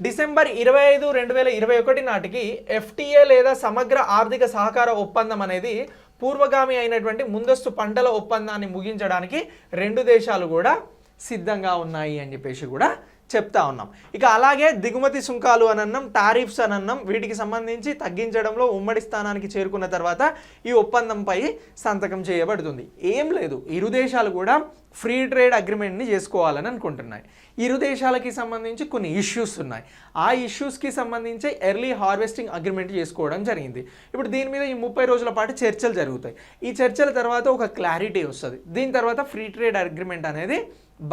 డిసెంబర్ 25, 2021 నాటికి FTA లేదా సమగ్ర ఆర్థిక సహకార ఒప్పందం అనేది పూర్వగామి అయినటువంటి ముందస్తు పంటల ఒప్పందాన్ని ముగించడానికి రెండు దేశాలు కూడా సిద్ధంగా ఉన్నాయి అని చెప్పేసి కూడా చెప్తా ఉన్నాం. ఇక అలాగే దిగుమతి సుంకాలు అనన్నాం, టారిఫ్స్ అనన్నాం, వీటికి సంబంధించి తగ్గించడంలో ఉమ్మడి స్థానానికి చేరుకున్న తర్వాత ఈ ఒప్పందంపై సంతకం చేయబడుతుంది. ఏం లేదు, ఇరు దేశాలు కూడా ఫ్రీ ట్రేడ్ అగ్రిమెంట్ని చేసుకోవాలని అనుకుంటున్నాయి. ఇరు దేశాలకి సంబంధించి కొన్ని ఇష్యూస్ ఉన్నాయి. ఆ ఇష్యూస్కి సంబంధించి ఎర్లీ హార్వెస్టింగ్ అగ్రిమెంట్ చేసుకోవడం జరిగింది. ఇప్పుడు దీని మీద ఈ 30 రోజుల పాటు చర్చలు జరుగుతాయి. ఈ చర్చల తర్వాత ఒక క్లారిటీ వస్తుంది. దీని తర్వాత ఫ్రీ ట్రేడ్ అగ్రిమెంట్ అనేది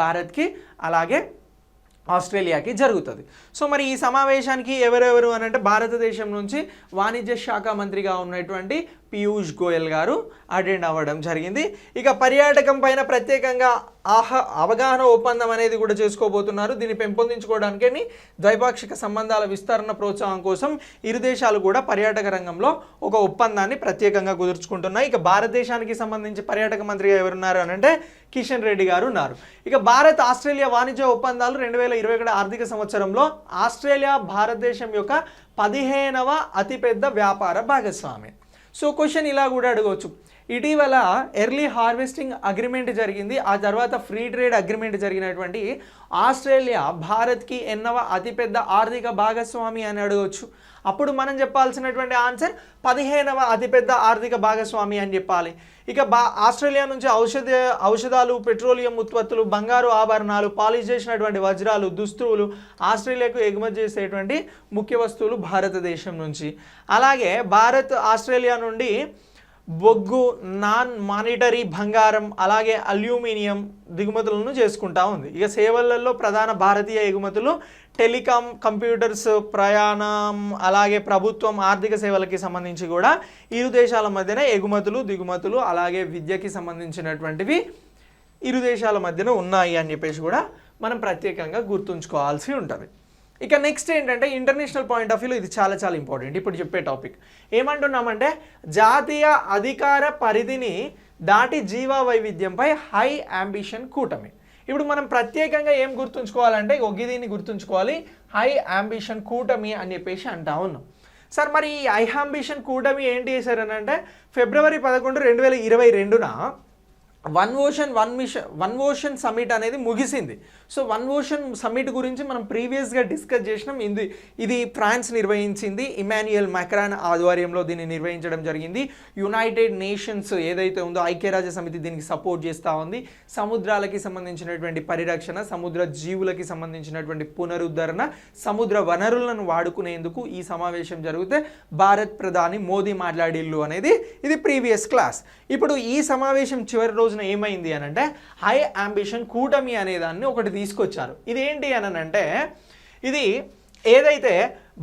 భారత్కి అలాగే ఆస్ట్రేలియాకి జరుగుతుంది. సో మరి ఈ సమావేశానికి ఎవరెవరు అని అంటే భారతదేశం నుంచి వాణిజ్య శాఖ మంత్రిగా ఉన్నటువంటి పీయూష్ గోయల్ గారు అటెండ్ అవ్వడం జరిగింది. ఇక పర్యాటకం పైన ప్రత్యేకంగా అవగాహన ఒప్పందం అనేది కూడా చేసుకోబోతున్నారు. దీన్ని పెంపొందించుకోవడానికి ద్వైపాక్షిక సంబంధాల విస్తరణ ప్రోత్సాహం కోసం ఇరు దేశాలు కూడా పర్యాటక రంగంలో ఒక ఒప్పందాన్ని ప్రత్యేకంగా కుదుర్చుకుంటున్నాయి. ఇక భారతదేశానికి సంబంధించి పర్యాటక మంత్రిగా ఎవరున్నారు అని అంటే కిషన్ రెడ్డి గారు ఉన్నారు. ఇక భారత్ ఆస్ట్రేలియా వాణిజ్య ఒప్పందాలు 2021 ఆర్థిక సంవత్సరంలో ఆస్ట్రేలియా భారతదేశం యొక్క 15వ అతిపెద్ద వ్యాపార భాగస్వామి. సో క్వశ్చన్ ఇలా కూడా అడగవచ్చు, ఇటీవల ఎర్లీ హార్వెస్టింగ్ అగ్రిమెంట్ జరిగింది, ఆ తర్వాత ఫ్రీ ట్రేడ్ అగ్రిమెంట్ జరిగినటువంటి ఆస్ట్రేలియా భారత్కి ఎన్నవ అతిపెద్ద ఆర్థిక భాగస్వామి అని అడగవచ్చు. అప్పుడు మనం చెప్పాల్సినటువంటి ఆన్సర్ 15వ అతిపెద్ద ఆర్థిక భాగస్వామి అని చెప్పాలి. ఇక ఆస్ట్రేలియా నుంచి ఔషధాలు, పెట్రోలియం ఉత్పత్తులు, బంగారు ఆభరణాలు, పాలిష్ చేసినటువంటి వజ్రాలు, దుస్తువులు ఆస్ట్రేలియాకు ఎగుమతి చేసేటువంటి ముఖ్య వస్తువులు భారతదేశం నుంచి. అలాగే భారత్ ఆస్ట్రేలియా నుండి బొగ్గు, నాన్ మానిటరీ బంగారం, అలాగే అల్యూమినియం దిగుమతులను చేసుకుంటా ఉంది. ఇక సేవలలో ప్రధాన భారతీయ ఎగుమతులు టెలికాం, కంప్యూటర్స్, ప్రయాణం, అలాగే ప్రభుత్వం, ఆర్థిక సేవలకి సంబంధించి కూడా ఇరు దేశాల మధ్యన ఎగుమతులు దిగుమతులు అలాగే విద్యకి సంబంధించినటువంటివి ఇరు దేశాల మధ్యన ఉన్నాయి అని చెప్పేసి కూడా మనం ప్రత్యేకంగా గుర్తుంచుకోవాల్సి ఉంటుంది. ఇక నెక్స్ట్ ఏంటంటే ఇంటర్నేషనల్ పాయింట్ ఆఫ్ వ్యూలో ఇది చాలా చాలా ఇంపార్టెంట్. ఇప్పుడు చెప్పే టాపిక్ ఏమంటున్నామంటే జాతీయ అధికార పరిధిని దాటి జీవ వైవిధ్యంపై హై అంబిషన్ కూటమి. ఇప్పుడు మనం ప్రత్యేకంగా ఏం గుర్తుంచుకోవాలంటే దీన్ని గుర్తుంచుకోవాలి, హై అంబిషన్ కూటమి అని చెప్పేసి అంటా ఉన్నాం. సార్ మరి ఈ హై అంబిషన్ కూటమి ఏంటి చేశారని అంటే ఫిబ్రవరి 11, 2022న వన్ ఓషన్ సమిట్ అనేది ముగిసింది. సో వన్ ఓషన్ సమిట్ గురించి మనం ప్రీవియస్గా డిస్కస్ చేసినాం. ఇది ఫ్రాన్స్ నిర్వహించింది, ఇమాన్యుయల్ మ్యాక్రాన్ ఆధ్వర్యంలో దీన్ని నిర్వహించడం జరిగింది. యునైటెడ్ నేషన్స్ ఏదైతే ఉందో ఐక్యరాజ్య సమితి దీనికి సపోర్ట్ చేస్తూ ఉంది. సముద్రాలకి సంబంధించినటువంటి పరిరక్షణ, సముద్ర జీవులకి సంబంధించినటువంటి పునరుద్ధరణ, సముద్ర వనరులను వాడుకునేందుకు ఈ సమావేశం జరిగితే భారత్ ప్రధాని మోదీ మాట్లాడిల్లు అనేది ఇది ప్రీవియస్ క్లాస్. ఇప్పుడు ఈ సమావేశం చివరి రోజున ఏమైంది అని అంటే హై అంబిషన్ కూటమి అనే దాన్ని ఒకటి తీసుకొచ్చారు. ఇది ఏంటి అని అంటే ఇది ఏదైతే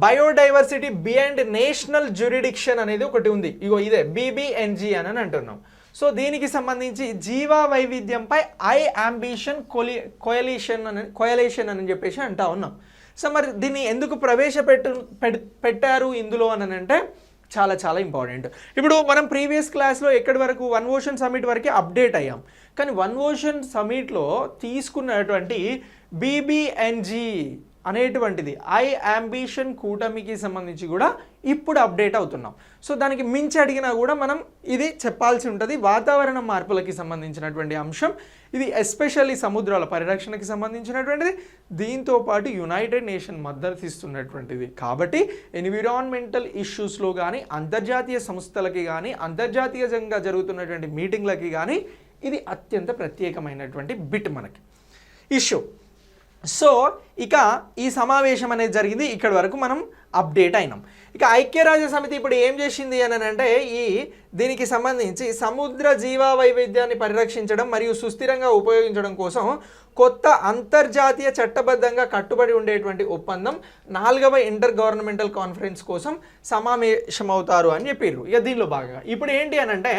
బయోడైవర్సిటీ బియాండ్ నేషనల్ జ్యూరిడిక్షన్ అనేది ఒకటి ఉంది. ఇదే BBNG అని అంటున్నాం. సో దీనికి సంబంధించి జీవ వైవిధ్యంపై హై అంబిషన్ కోయలేషన్ అని చెప్పేసి అంటా ఉన్నాం. సో మరి దీన్ని ఎందుకు పెట్టారు ఇందులో అని అంటే చాలా చాలా ఇంపార్టెంట్. ఇప్పుడు మనం ప్రీవియస్ క్లాస్లో ఎక్కడి వరకు వన్ ఓషన్ సమిట్ వరకు అప్డేట్ అయ్యాం. కానీ వన్ ఓషన్ సమిట్లో తీసుకున్నటువంటి BBNG అనేటువంటిది ఐ అంబిషన్ కూటమికి సంబంధించి కూడా ఇప్పుడు అప్డేట్ అవుతున్నాం. సో దానికి మించి అడిగినా కూడా మనం ఇది చెప్పాల్సి ఉంటుంది. వాతావరణ మార్పులకి సంబంధించినటువంటి అంశం ఇది, ఎస్పెషల్లీ సముద్రాల పరిరక్షణకి సంబంధించినటువంటిది, దీంతో పాటు యునైటెడ్ నేషన్ మద్దతు ఇస్తున్నటువంటిది. కాబట్టి ఎన్విరాన్మెంటల్ ఇష్యూస్లో కానీ, అంతర్జాతీయ సంస్థలకి కానీ, అంతర్జాతీయంగా జరుగుతున్నటువంటి మీటింగ్లకి కానీ ఇది అత్యంత ప్రత్యేకమైనటువంటి బిట్ మనకి ఇష్యూ. సో ఇక ఈ సమావేశం అనేది జరిగింది, ఇక్కడి వరకు మనం అప్డేట్ అయినాం. ఇక ఐక్యరాజ్య సమితి ఇప్పుడు ఏం చేసింది అని అంటే దీనికి సంబంధించి సముద్ర జీవ వైవిధ్యాన్ని పరిరక్షించడం మరియు సుస్థిరంగా ఉపయోగించడం కోసం కొత్త అంతర్జాతీయ చట్టబద్ధంగా కట్టుబడి ఉండేటువంటి ఒప్పందం 4వ ఇంటర్ గవర్నమెంటల్ కాన్ఫరెన్స్ కోసం సమావేశమవుతారు అని చెప్పారు. ఇక దీనిలో భాగంగా ఇప్పుడు ఏంటి అని అంటే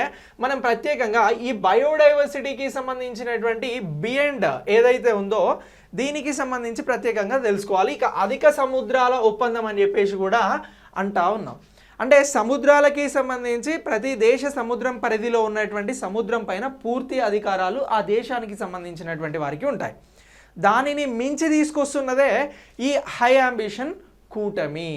మనం ప్రత్యేకంగా ఈ బయోడైవర్సిటీకి సంబంధించినటువంటి బియాండ్ ఏదైతే ఉందో దీనికి సంబంధించి ప్రత్యేకంగా తెలుసుకోవాలి. ఇక అధిక సముద్రాల ఒప్పందం అని చెప్పేసి కూడా అంటా ఉన్నాం. అంటే సముద్రాలకి సంబంధించి ప్రతి దేశ సముద్రం పరిధిలో ఉన్నటువంటి సముద్రం పైన పూర్తి అధికారాలు ఆ దేశానికి సంబంధించినటువంటి వారికి ఉంటాయి. దానిని మించి తీసుకొస్తున్నదే ఈ హై అంబిషన్ కూటమి.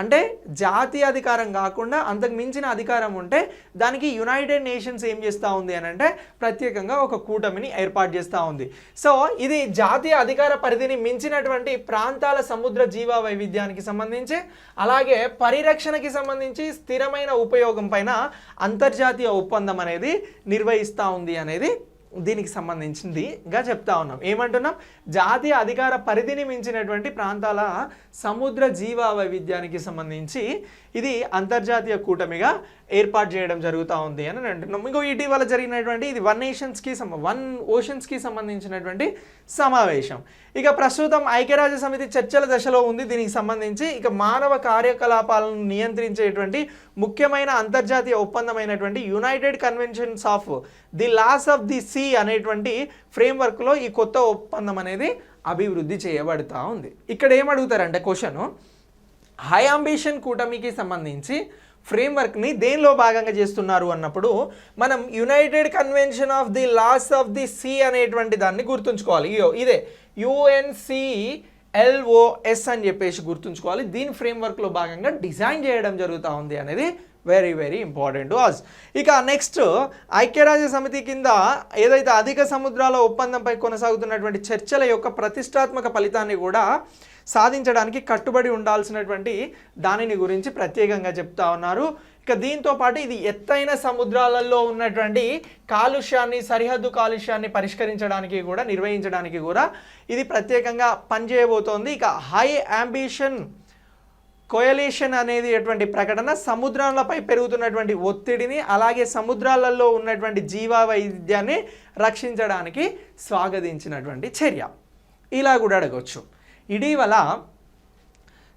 అంటే జాతీయ అధికారం కాకుండా అంతకు మించిన అధికారం ఉంటే దానికి యునైటెడ్ నేషన్స్ ఏం చేస్తూ ఉంది అని అంటే ప్రత్యేకంగా ఒక కూటమిని ఏర్పాటు చేస్తూ ఉంది. సో ఇది జాతీయ అధికార పరిధిని మించినటువంటి ప్రాంతాల సముద్ర జీవ వైవిధ్యానికి సంబంధించి, అలాగే పరిరక్షణకి సంబంధించి స్థిరమైన ఉపయోగం పైన అంతర్జాతీయ ఒప్పందం అనేది నిర్వహిస్తూ ఉంది అనేది దీనికి సంబంధించిందిగా చెప్తా ఉన్నాం. ఏమంటున్నాం? జాతీయ అధికార పరిధిని మించినటువంటి ప్రాంతాల సముద్ర జీవ వైవిధ్యానికి సంబంధించి ఇది అంతర్జాతీయ కూటమిగా ఏర్పాటు చేయడం జరుగుతూ ఉంది అని అంటున్నాం. ఇంకో ఇటీవల జరిగినటువంటి ఇది వన్ ఓషన్స్కి సంబంధించినటువంటి సమావేశం. ఇక ప్రస్తుతం ఐక్యరాజ్య సమితి చర్చల దశలో ఉంది దీనికి సంబంధించి. ఇక మానవ కార్యకలాపాలను నియంత్రించేటువంటి ముఖ్యమైన అంతర్జాతీయ ఒప్పందమైనటువంటి united conventions of the laws of the sea అనేటువంటి ఫ్రేమ్వర్క్లో ఈ కొత్త ఒప్పందం అనేది అభివృద్ధి చేయబడుతూ ఉంది. ఇక్కడ ఏమడుగుతారంటే క్వశ్చన్, హై అంబిషన్ కూటమికి సంబంధించి ఫ్రేమ్వర్క్ని దేనిలో భాగంగా చేస్తున్నారు అన్నప్పుడు మనం united convention of the laws of the sea అనేటువంటి దాన్ని గుర్తుంచుకోవాలి. ఇదే UNCLOS అని చెప్పేసి గుర్తుంచుకోవాలి. దీని ఫ్రేమ్వర్క్లో భాగంగా డిజైన్ చేయడం జరుగుతూ ఉంది అనేది వెరీ వెరీ ఇంపార్టెంట్ వాజ్. ఇక నెక్స్ట్ ఐక్యరాజ్య సమితి కింద ఏదైతే అధిక సముద్రాల ఒప్పందంపై కొనసాగుతున్నటువంటి చర్చల యొక్క ప్రతిష్టాత్మక ఫలితాన్ని కూడా సాధించడానికి కట్టుబడి ఉండాల్సినటువంటి దానిని గురించి ప్రత్యేకంగా చెప్తా ఉన్నారు. ఇక దీంతో పాటు ఇది ఎత్తైన సముద్రాలలో ఉన్నటువంటి కాలుష్యాన్ని, సరిహద్దు కాలుష్యాన్ని పరిష్కరించడానికి కూడా, నిర్వహించడానికి కూడా ఇది ప్రత్యేకంగా పనిచేయబోతోంది. ఇక హై అంబిషన్ కోయలేషన్ అనేది ఎటువంటి ప్రకటన సముద్రాలపై పెరుగుతున్నటువంటి ఒత్తిడిని, అలాగే సముద్రాలలో ఉన్నటువంటి జీవ వైవిధ్యాన్ని రక్షించడానికి స్వాగతించినటువంటి చర్య. ఇలా కూడా అడగవచ్చు. ఇటీవల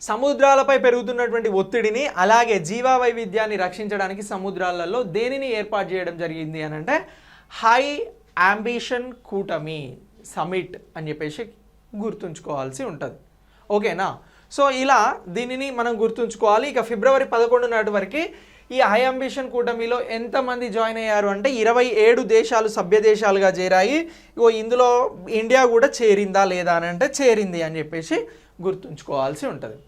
సముద్రాలపై పెరుగుతున్నటువంటి ఒత్తిడిని, అలాగే జీవ వైవిధ్యాన్ని రక్షించడానికి సముద్రాలలో దేనిని ఏర్పాటు చేయడం జరిగింది అని అంటే హై అంబిషన్ కూటమి సమిట్ అని చెప్పేసి గుర్తుంచుకోవాల్సి ఉంటుంది. ఓకేనా? సో ఇలా దీనిని మనం గుర్తుంచుకోవాలి. ఇక ఫిబ్రవరి 11 నాటి వరకు ఈ హై అంబిషన్ కూటమిలో ఎంతమంది జాయిన్ అయ్యారు అంటే 27 దేశాలు సభ్య దేశాలుగా చేరాయి. ఇందులో ఇండియా కూడా చేరిందా లేదా అని అంటే చేరింది అని చెప్పేసి గుర్తుంచుకోవాల్సి ఉంటుంది.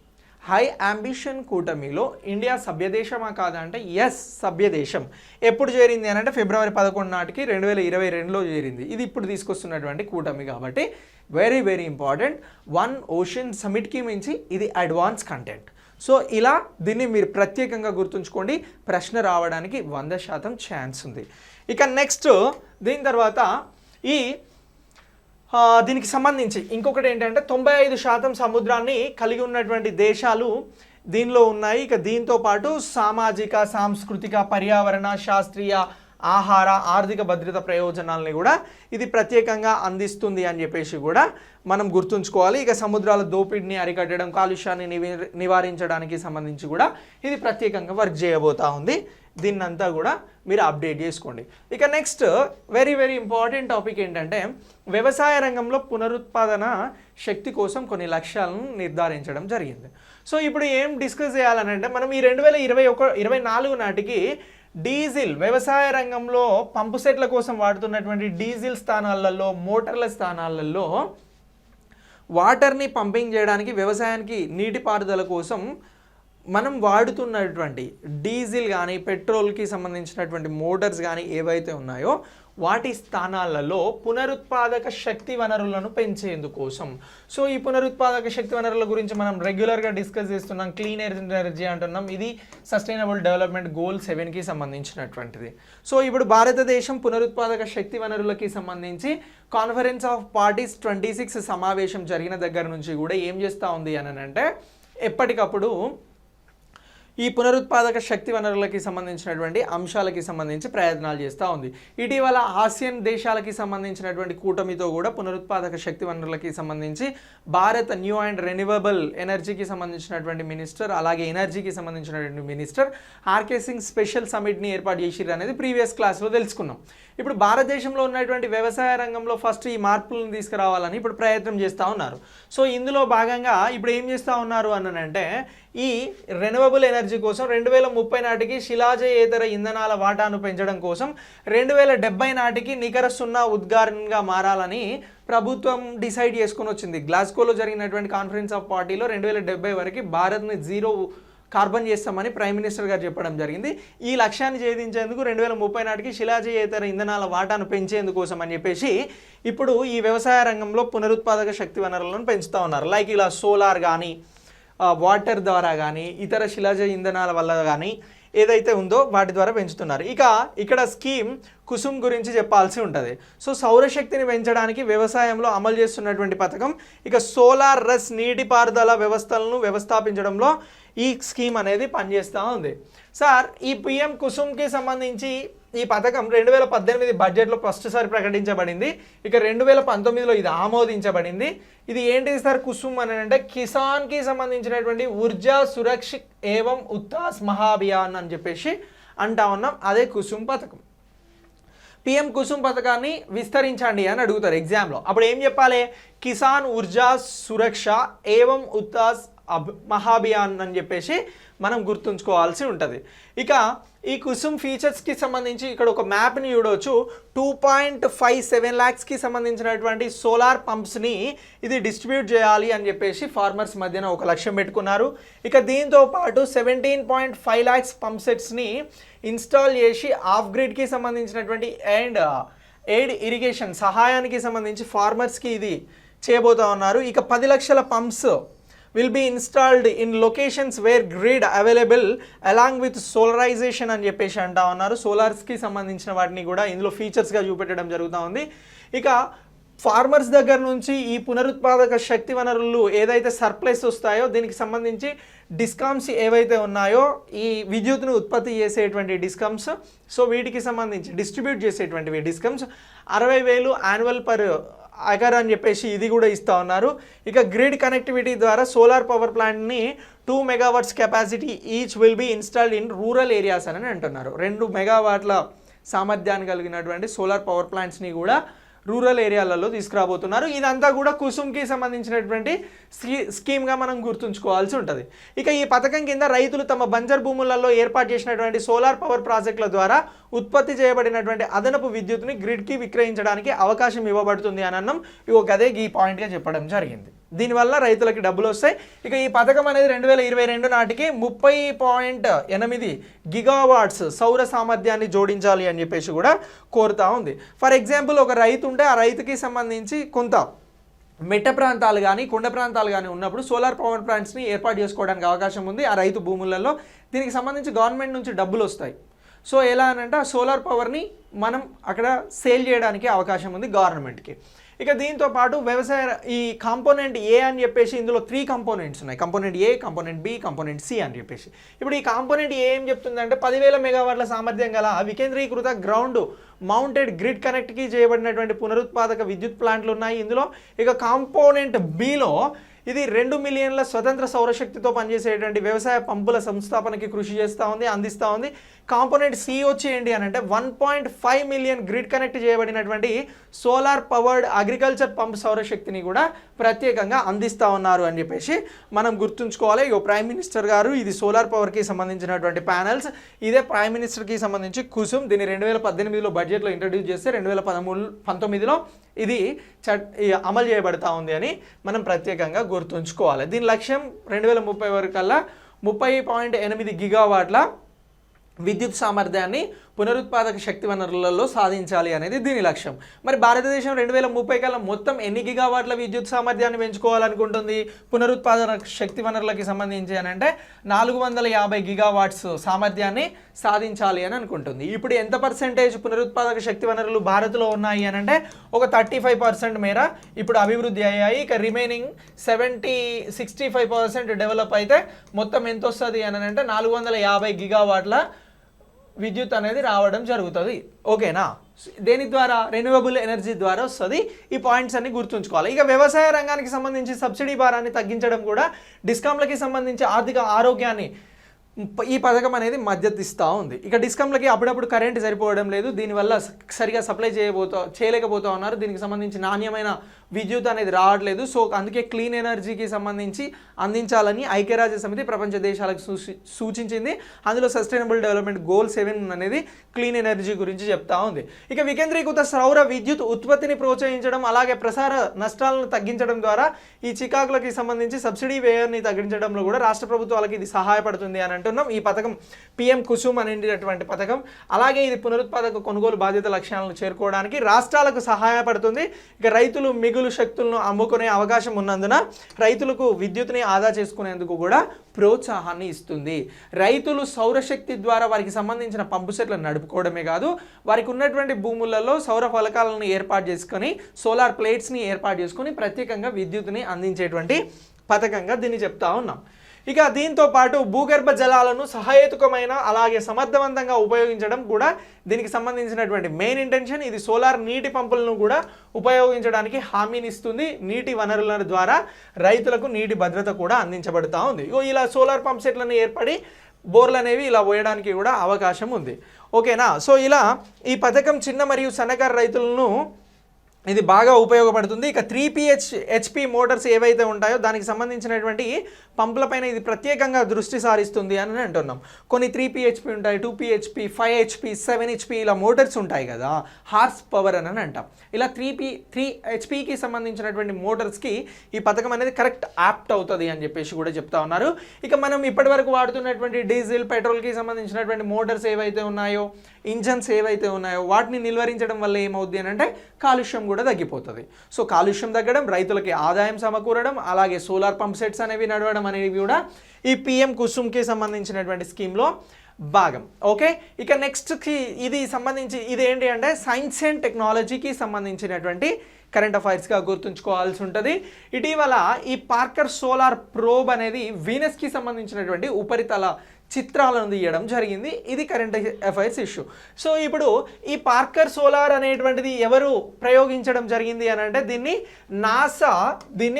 హై అంబిషన్ కూటమిలో ఇండియా సభ్యదేశమా కాదా అంటే ఎస్, సభ్యదేశం. ఎప్పుడు చేరింది అని అంటే ఫిబ్రవరి 11 నాటికి 2022లో చేరింది. ఇది ఇప్పుడు తీసుకొస్తున్నటువంటి కూటమి కాబట్టి very very important. One ocean సమిట్కి మించి ఇది అడ్వాన్స్ కంటెంట్. సో ఇలా దీన్ని మీరు ప్రత్యేకంగా గుర్తుంచుకోండి, ప్రశ్న రావడానికి 100% ఛాన్స్ ఉంది. ఇక నెక్స్ట్ దీని తర్వాత దీనికి సంబంధించి ఇంకొకటి ఏంటంటే 95% సముద్రాన్ని కలిగి ఉన్నటువంటి దేశాలు దీనిలో ఉన్నాయి. ఇక దీంతో పాటు సామాజిక, సాంస్కృతిక, పర్యావరణ, శాస్త్రీయ, ఆహార, ఆర్థిక భద్రత ప్రయోజనాలని కూడా ఇది ప్రత్యేకంగా అందిస్తుంది అని చెప్పేసి కూడా మనం గుర్తుంచుకోవాలి. ఇక సముద్రాల దోపిడీని అరికట్టడం, కాలుష్యాన్ని నివారించడానికి సంబంధించి కూడా ఇది ప్రత్యేకంగా వర్క్ చేయబోతా ఉంది. దీన్నంతా కూడా మీరు అప్డేట్ చేసుకోండి. ఇక next very very important topic ఏంటంటే వ్యవసాయ రంగంలో పునరుత్పాదన శక్తి కోసం కొన్ని లక్ష్యాలను నిర్ధారించడం జరిగింది. సో ఇప్పుడు ఏం డిస్కస్ చేయాలనంటే మనం ఈ 2024 నాటికి డీజిల్ వ్యవసాయ రంగంలో పంపు సెట్ల కోసం వాడుతున్నటువంటి డీజిల్ స్థానాలలో, మోటార్ల స్థానాలలో వాటర్ని పంపింగ్ చేయడానికి వ్యవసాయానికి నీటిపారుదల కోసం మనం వాడుతున్నటువంటి డీజిల్ కానీ పెట్రోల్కి సంబంధించినటువంటి మోటార్స్ కానీ ఏవైతే ఉన్నాయో వాటి స్థానాలలో పునరుత్పాదక శక్తి వనరులను పెంచేందుకోసం. సో ఈ పునరుత్పాదక శక్తి వనరుల గురించి మనం రెగ్యులర్గా డిస్కస్ చేస్తున్నాం. క్లీన్ ఎనర్జీ అంటున్నాం. ఇది సస్టైనబుల్ డెవలప్మెంట్ గోల్ 7కి సంబంధించినటువంటిది. సో ఇప్పుడు భారతదేశం పునరుత్పాదక శక్తి వనరులకి సంబంధించి కాన్ఫరెన్స్ ఆఫ్ పార్టీస్ 26 సమావేశం జరిగిన దగ్గర నుంచి కూడా ఏం చేస్తూ ఉంది అని అంటే ఎప్పటికప్పుడు ఈ పునరుత్పాదక శక్తి వనరులకి సంబంధించినటువంటి అంశాలకి సంబంధించి ప్రయత్నాలు చేస్తూ ఉంది. ఇటీవల ఆసియన్ దేశాలకి సంబంధించినటువంటి కూటమితో కూడా పునరుత్పాదక శక్తి వనరులకి సంబంధించి భారత్ న్యూ అండ్ రెన్యూవబుల్ ఎనర్జీకి సంబంధించినటువంటి మినిస్టర్, అలాగే ఎనర్జీకి సంబంధించినటువంటి మినిస్టర్ ఆర్కే సింగ్ స్పెషల్ సమిట్ని ఏర్పాటు చేసిర్రు అనేది ప్రీవియస్ క్లాస్లో తెలుసుకున్నాం. ఇప్పుడు భారతదేశంలో ఉన్నటువంటి వ్యవసాయ రంగంలో ఫస్ట్ ఈ మార్పులను తీసుకురావాలని ఇప్పుడు ప్రయత్నం చేస్తూ ఉన్నారు. సో ఇందులో భాగంగా ఇప్పుడు ఏం చేస్తూ ఉన్నారు అనంటే ఈ రెన్యూవబుల్ ఎనర్జీ కోసం 2030 నాటికి శిలాజయేతర ఇంధనాల వాటాను పెంచడం కోసం 2070 నాటికి నికర సున్నా ఉద్గారంగా మారాలని ప్రభుత్వం డిసైడ్ చేసుకుని వచ్చింది. గ్లాస్గోలో జరిగినటువంటి కాన్ఫరెన్స్ ఆఫ్ పార్టీలో 2070 వరకు భారత్ని జీరో కార్బన్ చేస్తామని ప్రైమ్ మినిస్టర్ గారు చెప్పడం జరిగింది. ఈ లక్ష్యాన్ని ఛేదించేందుకు 2030 నాటికి శిలాజయేతర ఇంధనాల వాటాను పెంచేందుకోసం అని చెప్పేసి ఇప్పుడు ఈ వ్యవసాయ రంగంలో పునరుత్పాదక శక్తి వనరులను పెంచుతూ ఉన్నారు. లైక్ ఇలా సోలార్ కానీ వాటర్ ద్వారా కానీ ఇతర శిలాజ ఇంధనాల వల్ల కానీ ఏదైతే ఉందో వాటి ద్వారా పెంచుతున్నారు. ఇక ఇక్కడ స్కీమ్ కుసుమ్ గురించి చెప్పాల్సి ఉంటుంది. సో సౌరశక్తిని పెంచడానికి వ్యవసాయంలో అమలు చేస్తున్నటువంటి పథకం. ఇక సోలార్ రస్ నీటిపారుదల వ్యవస్థలను వ్యవస్థాపించడంలో ఈ స్కీమ్ అనేది పనిచేస్తూ ఉంది. సార్ ఈ పిఎం కుసుమ్కి సంబంధించి ఈ పథకం 2018 బడ్జెట్లో ఫస్ట్ సారి ప్రకటించబడింది. ఇక 2019లో ఇది ఆమోదించబడింది. ఇది ఏంటిది సార్ కుసుమ్ అని అంటే కిసాన్కి సంబంధించినటువంటి ఊర్జా సురక్షిత్ ఏవం ఉత్తాస్ మహాభియాన్ అని చెప్పేసి అంటా ఉన్నాం. అదే కుసుమ్ పథకం. పిఎం కుసుమ్ పథకాన్ని విస్తరించండి అని అడుగుతారు ఎగ్జామ్లో. అప్పుడు ఏం చెప్పాలి? కిసాన్ ఊర్జా సురక్ష ఏవం ఉత్తాస్ మహాభియాన్ అని చెప్పేసి మనం గుర్తుంచుకోవాల్సి ఉంటుంది. ఇక ఈ కుసుమ్ ఫీచర్స్కి సంబంధించి ఇక్కడ ఒక మ్యాప్ని చూడవచ్చు. 2.57 lakhsకి సంబంధించినటువంటి సోలార్ పంప్స్ని ఇది డిస్ట్రిబ్యూట్ చేయాలి అని చెప్పేసి ఫార్మర్స్ మధ్యన ఒక లక్ష్యం పెట్టుకున్నారు. ఇక దీంతో పాటు 17.5 lakhs పంప్ సెట్స్ని ఇన్స్టాల్ చేసి ఆఫ్ గ్రిడ్కి సంబంధించినటువంటి అండ్ ఎయిడ్ ఇరిగేషన్ సహాయానికి సంబంధించి ఫార్మర్స్కి ఇది చేయబోతా ఉన్నారు. ఇక 10 లక్షల pumps will be installed in locations where grid available along with solarization అని చెప్పేసి అంటా ఉన్నారు. సోలార్స్కి సంబంధించిన వాటిని కూడా ఇందులో ఫీచర్స్గా చూపెట్టడం జరుగుతూ ఉంది. ఇక ఫార్మర్స్ దగ్గర నుంచి ఈ పునరుత్పాదక శక్తి వనరులు ఏదైతే సర్ప్లస్ వస్తాయో దీనికి సంబంధించి డిస్కామ్స్ ఏవైతే ఉన్నాయో ఈ విద్యుత్ను ఉత్పత్తి చేసేటువంటి డిస్కామ్స్, సో వీటికి సంబంధించి డిస్ట్రిబ్యూట్ చేసేటువంటివి డిస్కామ్స్ 60,000 యాన్యువల్ పర్ అగర్ అని చెప్పేసి ఇది కూడా ఇస్తూ ఉన్నారు. ఇక గ్రిడ్ కనెక్టివిటీ ద్వారా సోలార్ పవర్ ప్లాంట్ని 2 megawatts capacity each will be installed in rural areas అని అంటున్నారు. 2 మెగావాట్ల సామర్థ్యాన్ని కలిగినటువంటి సోలార్ పవర్ ప్లాంట్స్ని కూడా రూరల్ ఏరియాలలో తీసుకురాబోతున్నారు. ఇదంతా కూడా కుసుమ్కి సంబంధించినటువంటి స్కీమ్గా మనం గుర్తుంచుకోవాల్సి ఉంటుంది. ఇక ఈ పథకం కింద రైతులు తమ బంజర్ భూములలో ఏర్పాటు చేసినటువంటి సోలార్ పవర్ ప్రాజెక్టుల ద్వారా ఉత్పత్తి చేయబడినటువంటి అదనపు విద్యుత్తుని గ్రిడ్కి విక్రయించడానికి అవకాశం ఇవ్వబడుతుంది అని అన్నాం. గదే ఈ పాయింట్గా చెప్పడం జరిగింది. దీనివల్ల రైతులకి డబ్బులు వస్తాయి. ఇక ఈ పథకం అనేది 2022 నాటికి 30.8 గిగావాట్స్ సౌర సామర్థ్యాన్ని జోడించాలి అని చెప్పేసి కూడా కోరుతా ఉంది. ఫర్ ఎగ్జాంపుల్ ఒక రైతు ఉంటే ఆ రైతుకి సంబంధించి కొంత మెట్ట ప్రాంతాలు కానీ కొండ ప్రాంతాలు కానీ ఉన్నప్పుడు సోలార్ పవర్ ప్లాంట్స్ని ఏర్పాటు చేసుకోవడానికి అవకాశం ఉంది ఆ రైతు భూములలో. దీనికి సంబంధించి గవర్నమెంట్ నుంచి డబ్బులు వస్తాయి. సో ఎలా అనంటే ఆ సోలార్ పవర్ని మనం అక్కడ సేల్ చేయడానికి అవకాశం ఉంది గవర్నమెంట్కి. ఇక దీంతో పాటు వ్యవసాయ ఈ కాంపోనెంట్ ఏ అని చెప్పేసి ఇందులో 3 కంపోనెంట్స్ ఉన్నాయి. కంపోనెంట్ ఏ, కంపోనెంట్ బి, కంపోనెంట్ సి అని చెప్పేసి. ఇప్పుడు ఈ కాంపోనెంట్ ఏ ఏం చెప్తుందంటే 10,000 మెగావాట్ల సామర్థ్యం గల వికేంద్రీకృత గ్రౌండ్ మౌంటెడ్ గ్రిడ్ కనెక్ట్కి చేయబడినటువంటి పునరుత్పాదక విద్యుత్ ప్లాంట్లు ఉన్నాయి ఇందులో. ఇక కాంపోనెంట్ బిలో ఇది 2 మిలియన్ల స్వతంత్ర సౌరశక్తితో పనిచేసేటువంటి వ్యవసాయ పంపుల సంస్థాపనకి కృషి చేస్తూ ఉంది, అందిస్తూ ఉంది. కాంపోనెంట్ సి వచ్చి ఏంటి అని అంటే 1.5 మిలియన్ గ్రిడ్ కనెక్ట్ చేయబడినటువంటి సోలార్ పవర్డ్ అగ్రికల్చర్ పంప్ సౌరశక్తిని కూడా ప్రత్యేకంగా అందిస్తూ ఉన్నారు అని చెప్పేసి మనం గుర్తుంచుకోవాలి. ఇగో ప్రైమ్ మినిస్టర్ గారు ఇది సోలార్ పవర్కి సంబంధించినటువంటి ప్యానల్స్. ఇదే ప్రైమ్ మినిస్టర్కి సంబంధించి కుసుమ్. దీన్ని 2018లో బడ్జెట్లో ఇంట్రడ్యూస్ చేస్తే 2019లో ఇది అమలు చేయబడతా ఉంది అని మనం ప్రత్యేకంగా గుర్తుంచుకోవాలి. దీని లక్ష్యం 2030 వరకల్లా 30.8 గిగావాట్ల విద్యుత్ సామర్థ్యాన్ని పునరుత్పాదక శక్తి వనరులలో సాధించాలి అనేది దీని లక్ష్యం. మరి భారతదేశం 2030 కల్లా మొత్తం ఎన్ని గిగావాట్ల విద్యుత్ సామర్థ్యాన్ని పెంచుకోవాలనుకుంటుంది పునరుత్పాదక శక్తి వనరులకి సంబంధించి అని అంటే 450 గిగావాట్స్ సామర్థ్యాన్ని సాధించాలి అని అనుకుంటుంది. ఇప్పుడు ఎంత పర్సెంటేజ్ పునరుత్పాదక శక్తి వనరులు భారత్లో ఉన్నాయి అని అంటే ఒక 35% మేర ఇప్పుడు అభివృద్ధి అయ్యాయి. ఇక రిమైనింగ్ 65% డెవలప్ అయితే మొత్తం ఎంత వస్తుంది అని అంటే 450 గిగావాట్ల విద్యుత్ అనేది రావడం జరుగుతుంది. ఓకేనా? దేని ద్వారా? రెన్యూవబుల్ ఎనర్జీ ద్వారా వస్తుంది. ఈ పాయింట్స్ అన్ని గుర్తుంచుకోవాలి. ఇక వ్యవసాయ రంగానికి సంబంధించి సబ్సిడీ భారాన్ని తగ్గించడం కూడా డిస్కామ్లకి సంబంధించి ఆర్థిక ఆరోగ్యాన్ని ఈ పథకం అనేది మద్దతు ఇస్తూ ఉంది. ఇక డిస్కామ్లకి అప్పుడప్పుడు కరెంట్ సరిపోవడం లేదు, దీనివల్ల సరిగా సప్లై చేయలేకపోతూ ఉన్నారు. దీనికి సంబంధించి నాణ్యమైన విద్యుత్ అనేది రావట్లేదు. సో అందుకే క్లీన్ ఎనర్జీకి సంబంధించి అందించాలని ఐక్యరాజ్య సమితి ప్రపంచ దేశాలకు సూచించింది. అందులో సస్టైనబుల్ డెవలప్మెంట్ గోల్ 7 అనేది క్లీన్ ఎనర్జీ గురించి చెప్తా ఉంది. ఇక వికేంద్రీకృత సౌర విద్యుత్ ఉత్పత్తిని ప్రోత్సహించడం అలాగే ప్రసార నష్టాలను తగ్గించడం ద్వారా ఈ చికాకులకి సంబంధించి సబ్సిడీ వ్యయాన్ని తగ్గించడంలో కూడా రాష్ట్ర ప్రభుత్వాలకి ఇది సహాయపడుతుంది అని అంటున్నాం. ఈ పథకం పిఎం కుసుమ్ అనేటటువంటి పథకం. అలాగే ఇది పునరుత్పాదక కొనుగోలు బాధ్యత లక్ష్యాలను చేరుకోవడానికి రాష్ట్రాలకు సహాయపడుతుంది. ఇక రైతులు మిగులు శక్తులను అమ్ముకునే అవకాశం ఉన్నందున రైతులకు విద్యుత్ని ఆదా చేసుకునేందుకు కూడా ప్రోత్సాహాన్ని ఇస్తుంది. రైతులు సౌరశక్తి ద్వారా వారికి సంబంధించిన పంపు సెట్లను నడుపుకోవడమే కాదు, వారికి ఉన్నటువంటి భూములలో సౌర ఫలకాలను ఏర్పాటు చేసుకొని సోలార్ ప్లేట్స్ని ఏర్పాటు చేసుకొని ప్రత్యేకంగా విద్యుత్ని అందించేటువంటి పథకంగా దీన్ని చెప్తా ఉన్నాం. ఇక దీంతో పాటు భూగర్భ జలాలను సహేతుకమైన అలాగే సమర్థవంతంగా ఉపయోగించడం కూడా దీనికి సంబంధించినటువంటి మెయిన్ ఇంటెన్షన్. ఇది సోలార్ నీటి పంపులను కూడా ఉపయోగించడానికి హామీని ఇస్తుంది. నీటి వనరుల ద్వారా రైతులకు నీటి భద్రత కూడా అందించబడుతూ ఉంది. ఇలా సోలార్ పంప్ సెట్లను ఏర్పడి బోర్లు అనేవి ఇలా పోయడానికి కూడా అవకాశం ఉంది. ఓకేనా? సో ఇలా ఈ పథకం చిన్న మరియు సన్నకారు రైతులను ఇది బాగా ఉపయోగపడుతుంది. ఇక 3 HP మోటార్స్ ఏవైతే ఉంటాయో దానికి సంబంధించినటువంటి పంపులపైన ఇది ప్రత్యేకంగా దృష్టి సారిస్తుంది అని అంటున్నాం. కొన్ని 3 HP ఉంటాయి, 2 HP, 5 HP, 7 HP ఇలా మోటార్స్ ఉంటాయి కదా, హార్స్ పవర్ అని అంటాం. ఇలా 3 HPకి సంబంధించినటువంటి మోటార్స్కి ఈ పథకం అనేది కరెక్ట్ యాప్ట్ అవుతుంది అని చెప్పేసి కూడా చెప్తా ఉన్నారు. ఇక మనం ఇప్పటి వరకు వాడుతున్నటువంటి డీజిల్ పెట్రోల్కి సంబంధించినటువంటి మోటార్స్ ఏవైతే ఉన్నాయో, ఇంజన్స్ ఏవైతే ఉన్నాయో వాటిని నిల్వరించడం వల్ల ఏమవుద్ది అని అంటే కాలుష్యం కూడా తగ్గిపోతుంది. సో కాలుష్యం తగ్గడం, రైతులకి ఆదాయం సమకూరడం, అలాగే సోలార్ పంప్ సెట్స్ అనేవి నడవడం అనేవి కూడా ఈ పిఎం కుసుమ్కి సంబంధించినటువంటి స్కీమ్లో భాగం. ఓకే, ఇక నెక్స్ట్కి ఇది సంబంధించి ఇది ఏంటి అంటే సైన్స్ అండ్ టెక్నాలజీకి సంబంధించినటువంటి కరెంట్ అఫైర్స్గా గుర్తుంచుకోవాల్సి ఉంటుంది. ఇటీవల ఈ పార్కర్ సోలార్ ప్రోబ్ అనేది వీనస్కి సంబంధించినటువంటి ఉపరితల చిత్రాలను తీయడం జరిగింది. ఇది కరెంట్ అఫైర్స్ ఇష్యూ. సో ఇప్పుడు ఈ పార్కర్ సోలార్ అనేటువంటిది ఎవరు ప్రయోగించడం జరిగింది అని అంటే దీన్ని నాసా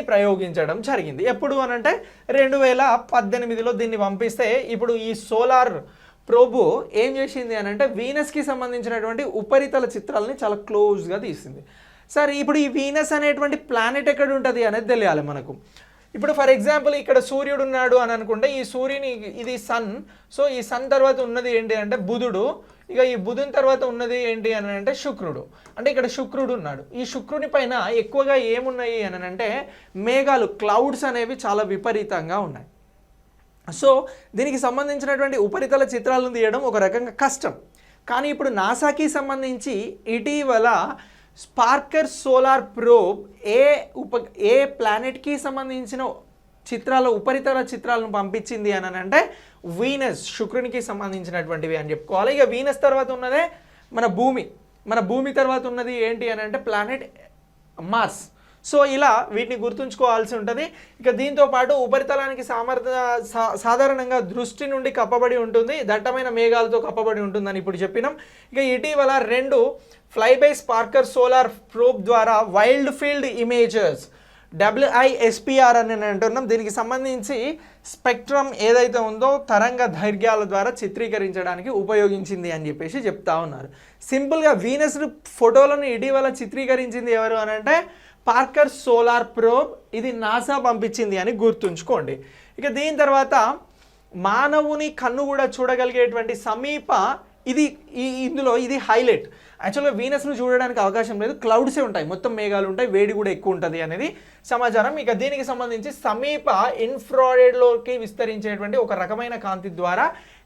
ప్రయోగించడం జరిగింది. ఎప్పుడు అని అంటే 2018లో దీన్ని పంపిస్తే ఇప్పుడు ఈ సోలార్ ప్రోబు ఏం చేసింది అని అంటే వీనస్కి సంబంధించినటువంటి ఉపరితల చిత్రాలని చాలా క్లోజ్గా తీసింది. సరే, ఇప్పుడు ఈ వీనస్ అనేటువంటి ప్లానెట్ ఎక్కడ ఉంటుంది అనేది తెలియాలి మనకు. ఇప్పుడు ఫర్ ఎగ్జాంపుల్ ఇక్కడ సూర్యుడు ఉన్నాడు అని అనుకుంటే ఈ సూర్యుని ఇది సన్. సో ఈ సన్ తర్వాత ఉన్నది ఏంటి అంటే బుధుడు. ఇక ఈ బుధుని తర్వాత ఉన్నది ఏంటి అని అంటే శుక్రుడు. అంటే ఇక్కడ శుక్రుడు ఉన్నాడు. ఈ శుక్రుని పైన ఎక్కువగా ఏమున్నాయి అని అంటే మేఘాలు, క్లౌడ్స్ అనేవి చాలా విపరీతంగా ఉన్నాయి. సో దీనికి సంబంధించినటువంటి ఉపరితల చిత్రాలను తీయడం ఒక రకంగా కష్టం. కానీ ఇప్పుడు నాసాకి సంబంధించి ఇటీవల పార్కర్ సోలార్ ప్రోబ్ ఏ ప్లానెట్కి సంబంధించిన ఉపరితల చిత్రాలను పంపించింది అని అంటే వీనస్, శుక్రునికి సంబంధించినటువంటివి అని చెప్పుకోవాలి. ఇక వీనస్ తర్వాత ఉన్నదే మన భూమి తర్వాత ఉన్నది ఏంటి అని అంటే ప్లానెట్ మార్స్. సో ఇలా వీటిని గుర్తుంచుకోవాల్సి ఉంటుంది. ఇక దీంతో పాటు ఉపరితలానికి సాధారణంగా దృష్టి నుండి కప్పబడి ఉంటుంది, దట్టమైన మేఘాలతో కప్పబడి ఉంటుందని ఇప్పుడు చెప్పినాం. ఇక ఇటీవల 2 ఫ్లైబై పార్కర్ సోలార్ ప్రోబ్ ద్వారా వైల్డ్ ఫీల్డ్ ఇమేజెస్ WISPR అని అంటున్నాం. దీనికి సంబంధించి స్పెక్ట్రమ్ ఏదైతే ఉందో తరంగ దైర్ఘ్యాల ద్వారా చిత్రీకరించడానికి ఉపయోగించింది అని చెప్పేసి చెప్తా ఉన్నారు. సింపుల్గా వీనస్ ఫోటోలను ఇటీవల చిత్రీకరించింది ఎవరు అని అంటే పార్కర్ సోలార్ ప్రోబ్, ఇది నాసా పంపించింది అని గుర్తుంచుకోండి. ఇక దీని తర్వాత మానవుని కన్ను కూడా చూడగలిగేటువంటి సమీప, ఇది ఇందులో ఇది హైలైట్. యాక్చువల్గా వీనస్ను చూడడానికి అవకాశం లేదు, క్లౌడ్సే ఉంటాయి, మొత్తం మేఘాలు ఉంటాయి, వేడి కూడా ఎక్కువ ఉంటుంది అనేది సమాచారం. ఇక దీనికి సంబంధించి సమీప ఇన్ఫ్రారెడ్లోకి విస్తరించేటువంటి ఒక రకమైన కాంతి ద్వారా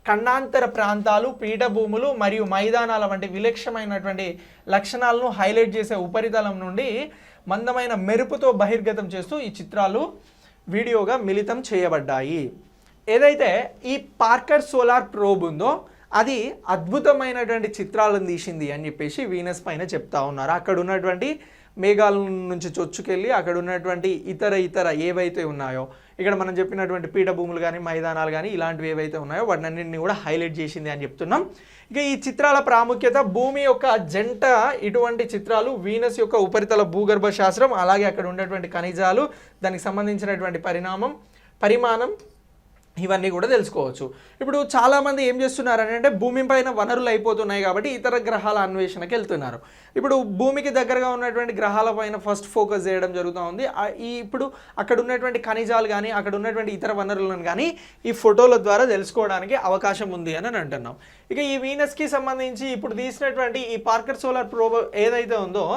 ఖండాంతర ప్రాంతాలు, పీఠభూములు మరియు మైదానాల వంటి విలక్షణమైనటువంటి లక్షణాలను హైలైట్ చేసే ఉపరితలం నుండి మందమైన మెరుపుతో బహిర్గతం చేస్తూ ఈ చిత్రాలు వీడియోగా మిళితం చేయబడ్డాయి. ఏదైతే ఈ పార్కర్ సోలార్ ప్రోబ్ ఉందో అది అద్భుతమైనటువంటి చిత్రాలను తీసింది అని చెప్పేసి వీనస్ పైన చెప్తా ఉన్నారు. అక్కడ ఉన్నటువంటి మేఘాల నుంచి చొచ్చుకెళ్ళి అక్కడ ఉన్నటువంటి ఇతర ఏవైతే ఉన్నాయో, ఇక్కడ మనం చెప్పినటువంటి పీఠభూములు కానీ మైదానాలు కానీ ఇలాంటివి ఏవైతే ఉన్నాయో వాటినన్నింటినీ కూడా హైలైట్ చేసింది అని చెప్తున్నాం. ఇక ఈ చిత్రాల ప్రాముఖ్యత, భూమి యొక్క జంట ఇటువంటి చిత్రాలు, వీనస్ యొక్క ఉపరితల భూగర్భ శాస్త్రం, అలాగే అక్కడ ఉన్నటువంటి ఖనిజాలు, దానికి సంబంధించినటువంటి పరిమాణం, ఇవన్నీ కూడా తెలుసుకోవచ్చు. ఇప్పుడు చాలామంది ఏం చేస్తున్నారని అంటే భూమి పైన వనరులు అయిపోతున్నాయి కాబట్టి ఇతర గ్రహాల అన్వేషణకి వెళ్తున్నారు. ఇప్పుడు భూమికి దగ్గరగా ఉన్నటువంటి గ్రహాల పైన ఫస్ట్ ఫోకస్ చేయడం జరుగుతూ ఉంది. ఇప్పుడు అక్కడ ఉన్నటువంటి ఖనిజాలు కానీ అక్కడ ఉన్నటువంటి ఇతర వనరులను కానీ ఈ ఫోటోల ద్వారా తెలుసుకోవడానికి అవకాశం ఉంది అని అంటున్నాం. ఇక ఈ వీనస్కి సంబంధించి ఇప్పుడు తీసినటువంటి ఈ పార్కర్ సోలార్ ప్రోబ్ ఏదైతే ఉందో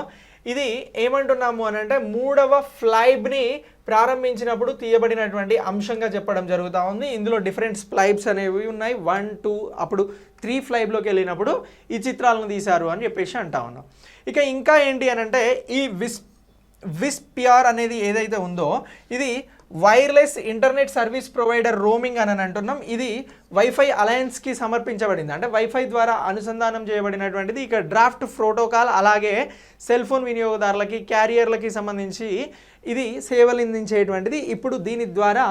ఇది ఏమంటున్నాము అని అంటే 3వ ఫ్లైబ్ని ప్రారంభించినప్పుడు తీయబడినటువంటి అంశంగా చెప్పడం జరుగుతూ ఉంది. ఇందులో డిఫరెంట్ ఫ్లైబ్స్ అనేవి ఉన్నాయి, 1, 2, అప్పుడు 3 ఫ్లైబ్లోకి వెళ్ళినప్పుడు ఈ చిత్రాలను తీశారు అని చెప్పేసి అంటా ఉన్నాం. ఇక ఇంకా ఏంటి అని అంటే ఈ విస్పిఆర్ అనేది ఏదైతే ఉందో ఇది wireless internet service provider roaming అని అంటున్నాం. ఇది వైఫై అలయన్స్కి సమర్పించబడింది, అంటే వైఫై ద్వారా అనుసంధానం చేయబడినటువంటిది. ఇక డ్రాఫ్ట్ ప్రోటోకాల్, అలాగే సెల్ ఫోన్ వినియోగదారులకి, క్యారియర్లకి సంబంధించి ఇది సేవలు అందించేటువంటిది. ఇప్పుడు దీని ద్వారా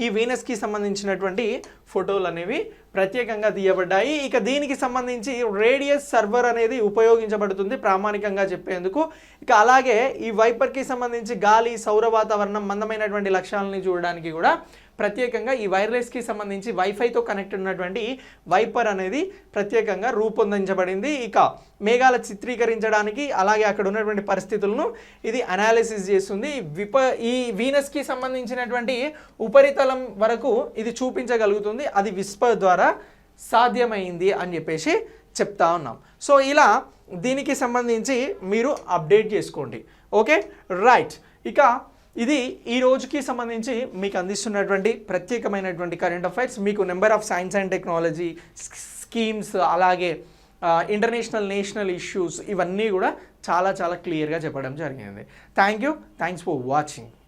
ఈ వీనస్కి సంబంధించినటువంటి ఫోటోలు అనేవి ప్రత్యేకంగా తీయబడ్డాయి. ఇక దీనికి సంబంధించి రేడియస్ సర్వర్ అనేది ఉపయోగించబడుతుంది ప్రామాణికంగా చెప్పేందుకు. ఇక అలాగే ఈ వైపర్కి సంబంధించి గాలి, సౌర వాతావరణం, మందమైనటువంటి లక్ష్యాలని చూడడానికి కూడా ప్రత్యేకంగా ఈ వైర్లెస్కి సంబంధించి వైఫైతో కనెక్ట్ ఉన్నటువంటి వైపర్ అనేది ప్రత్యేకంగా రూపొందించబడింది. ఇక మేఘాల చిత్రీకరించడానికి, అలాగే అక్కడ ఉన్నటువంటి పరిస్థితులను ఇది అనాలిసిస్ చేస్తుంది. ఈ వీనస్కి సంబంధించినటువంటి ఉపరితలం వరకు ఇది చూపించగలుగుతుంది. అది విస్పర్ ద్వారా సాధ్యమైంది అని చెప్పేసి చెప్తా ఉన్నాం. సో ఇలా దీనికి సంబంధించి మీరు అప్డేట్ చేసుకోండి. Okay, right. ఇక ఇది ఈ రోజుకి సంబంధించి మీకు అందిస్తున్నటువంటి ప్రత్యేకమైనటువంటి కరెంట్ అఫైర్స్. మీకు number of science and technology schemes, అలాగే ఇంటర్నేషనల్, నేషనల్ ఇష్యూస్, ఇవన్నీ కూడా చాలా క్లియర్గా చెప్పడం జరిగింది. Thanks for watching.